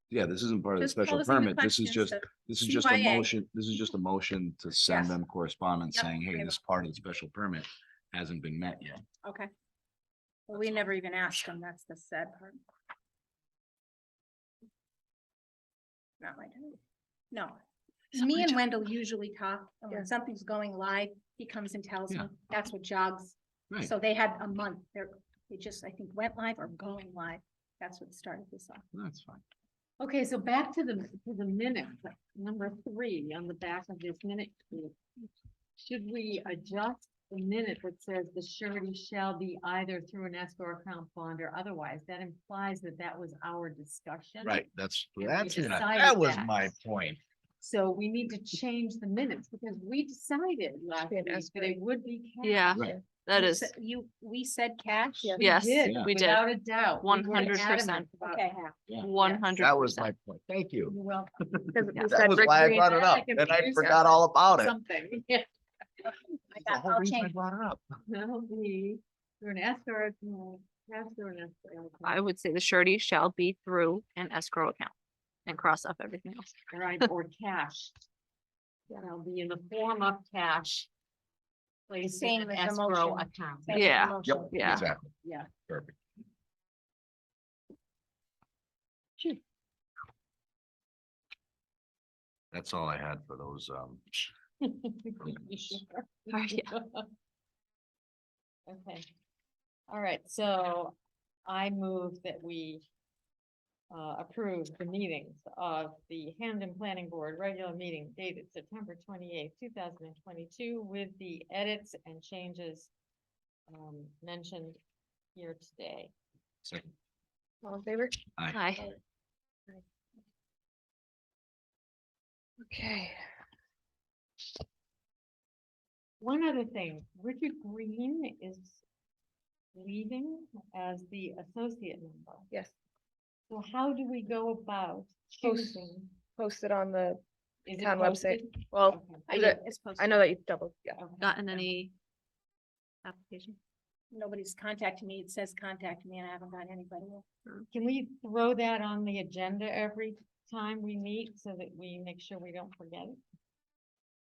Yeah, this isn't part of the Just special posing the permit. This is questions just, to this is just a CYA. motion, this is just a motion to send Yes. them correspondence Yep, saying, hey, very this part of the special permit hasn't been met yet. Okay. Well, we never even asked them. That's the sad part. Not my time. No. Me and Wendell usually talk, and Yeah. when something's going live, he comes and tells me, Yeah. that's what jogs. Right. So they had a month, they just, I think, went live or going live. That's what started this off. That's fine. Okay, so back to the minute, number 3 on the back of this minute. Sheet. Should we adjust the minute that says the surety shall be either through an escrow account, bond or otherwise? That implies that that was our discussion. Right, that's, And we that's, decided that was that. my point. So we need to change the minutes because we decided last Be an week that it would be. cash. Yeah, Right. that You is, said- We said cash? Yeah. We Yes, did, Yeah. we did. without a doubt. We were 100%. adamant about Okay. that. Yeah. 100%. That was my point. Thank you. You're welcome. Because we That said was Rick why I Green- brought it up, Like a and I producer. forgot all about it. Something, yeah. I That's got- the whole I'll reason I change. brought it up. That'll be through an escrow, cash through an escrow. account. I would say the surety shall be through an escrow account and cross off everything else. Right, or cash. That'll be in the form of cash. Placed Same in an as the escrow motion. account. Same as the Yeah. motion. Yep, Yeah. exactly. Yeah. Perfect. That's all I had for those, You sure? Yeah. Okay. All right, so I move that we approve the meetings of the Hamden Planning Board regular meeting dated September 28th, 2022, with the edits and changes mentioned here today. Second. All in favor? Hi. Okay. One other thing, Richard Green is leaving as the associate member. Yes, So how do we go about Post- choosing? posted on the Is it town website. posted? Well, Okay. is it- It's I posted. know that you doubled, yeah. Okay. Gotten any application? Nobody's contacted me. It says contact me and I haven't got anybody yet. Can we throw that on the agenda every time we meet so that we make sure we don't forget it?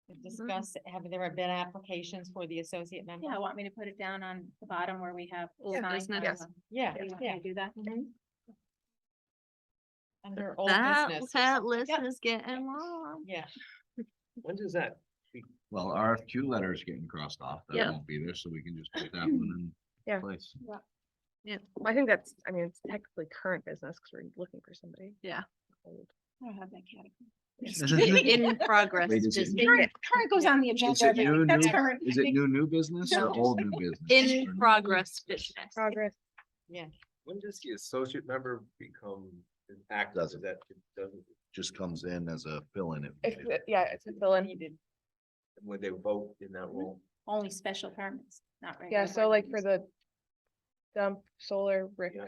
To discuss, have there been applications for the associate member? Yeah, want me to put it down on the bottom where we have. Old signed business. on Yes. the- Yeah, You want me yeah. to do that? Mhm. Under old That, business. that list Yep. is getting long. Yeah, When does that? Well, RFQ letter is getting crossed off. That Yeah. won't be there, so we can just put that one Yeah. in place. I think that's, I mean, it's technically current business because we're looking for somebody. Yeah. Old. I don't have that category. In progress. Wait, is it just new? Current goes on the Is agenda. it every new, week. That's new- current. Is it new business or No. old new business? In Or new- progress business. Progress. yeah. When does the associate member become active? Doesn't. That it doesn't, Just comes in as a fill-in. If, yeah, it's a fill-in. Needed. when they vote in that role? Only special permits, not regular. Yeah, so board like for meetings. the dump solar, Rick Yeah.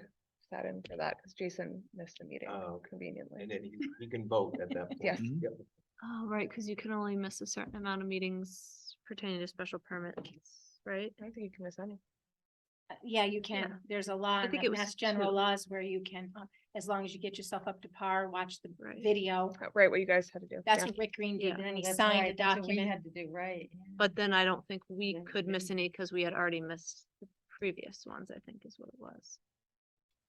sat in for that because Jason missed the meeting Oh, okay. conveniently. And then he can vote at that point. Yes. Mhm. Yep. Oh, right, because you can only miss a certain amount of meetings pertaining to special permits, right? I don't think you can miss any. Yeah, you can. Yeah. There's a law in think the it was Mass General 2. laws where you can, as long as you get yourself up to par, watch the Right. video. Right, what you guys had to do. That's yeah. what Rick Green did, Yeah. and then he That's signed right, a that's what we document. had to do, right? yeah. But then I don't think we Yeah, could miss yeah. any because we had already missed the previous ones, I think is what it was.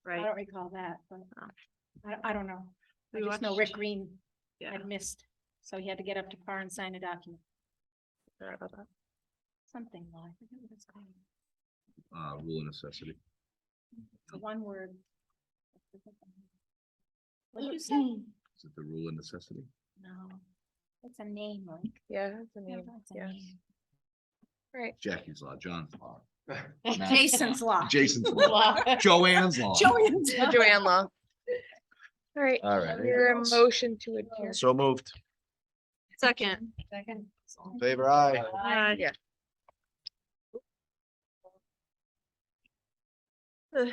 I Right? don't recall that, but Oh. I don't know. I We just know watched- Rick Green Yeah. had missed, so he had to get up to par and sign a document, Sorry about that. something law, I forget what it's called. Rule of necessity. It's a one word. What did you say? Is it the rule of necessity? No, it's a name, like. Yeah, it's a Yeah, name. it's a Yeah. name. Right. Jackie's law, John's law. Jason's law. Jason's law, Joanne's law. Joanne's The law. Joanne Law. All right, All right. your motion to adjourn. So moved. Second. Second. Favor aye. Yeah. Ugh.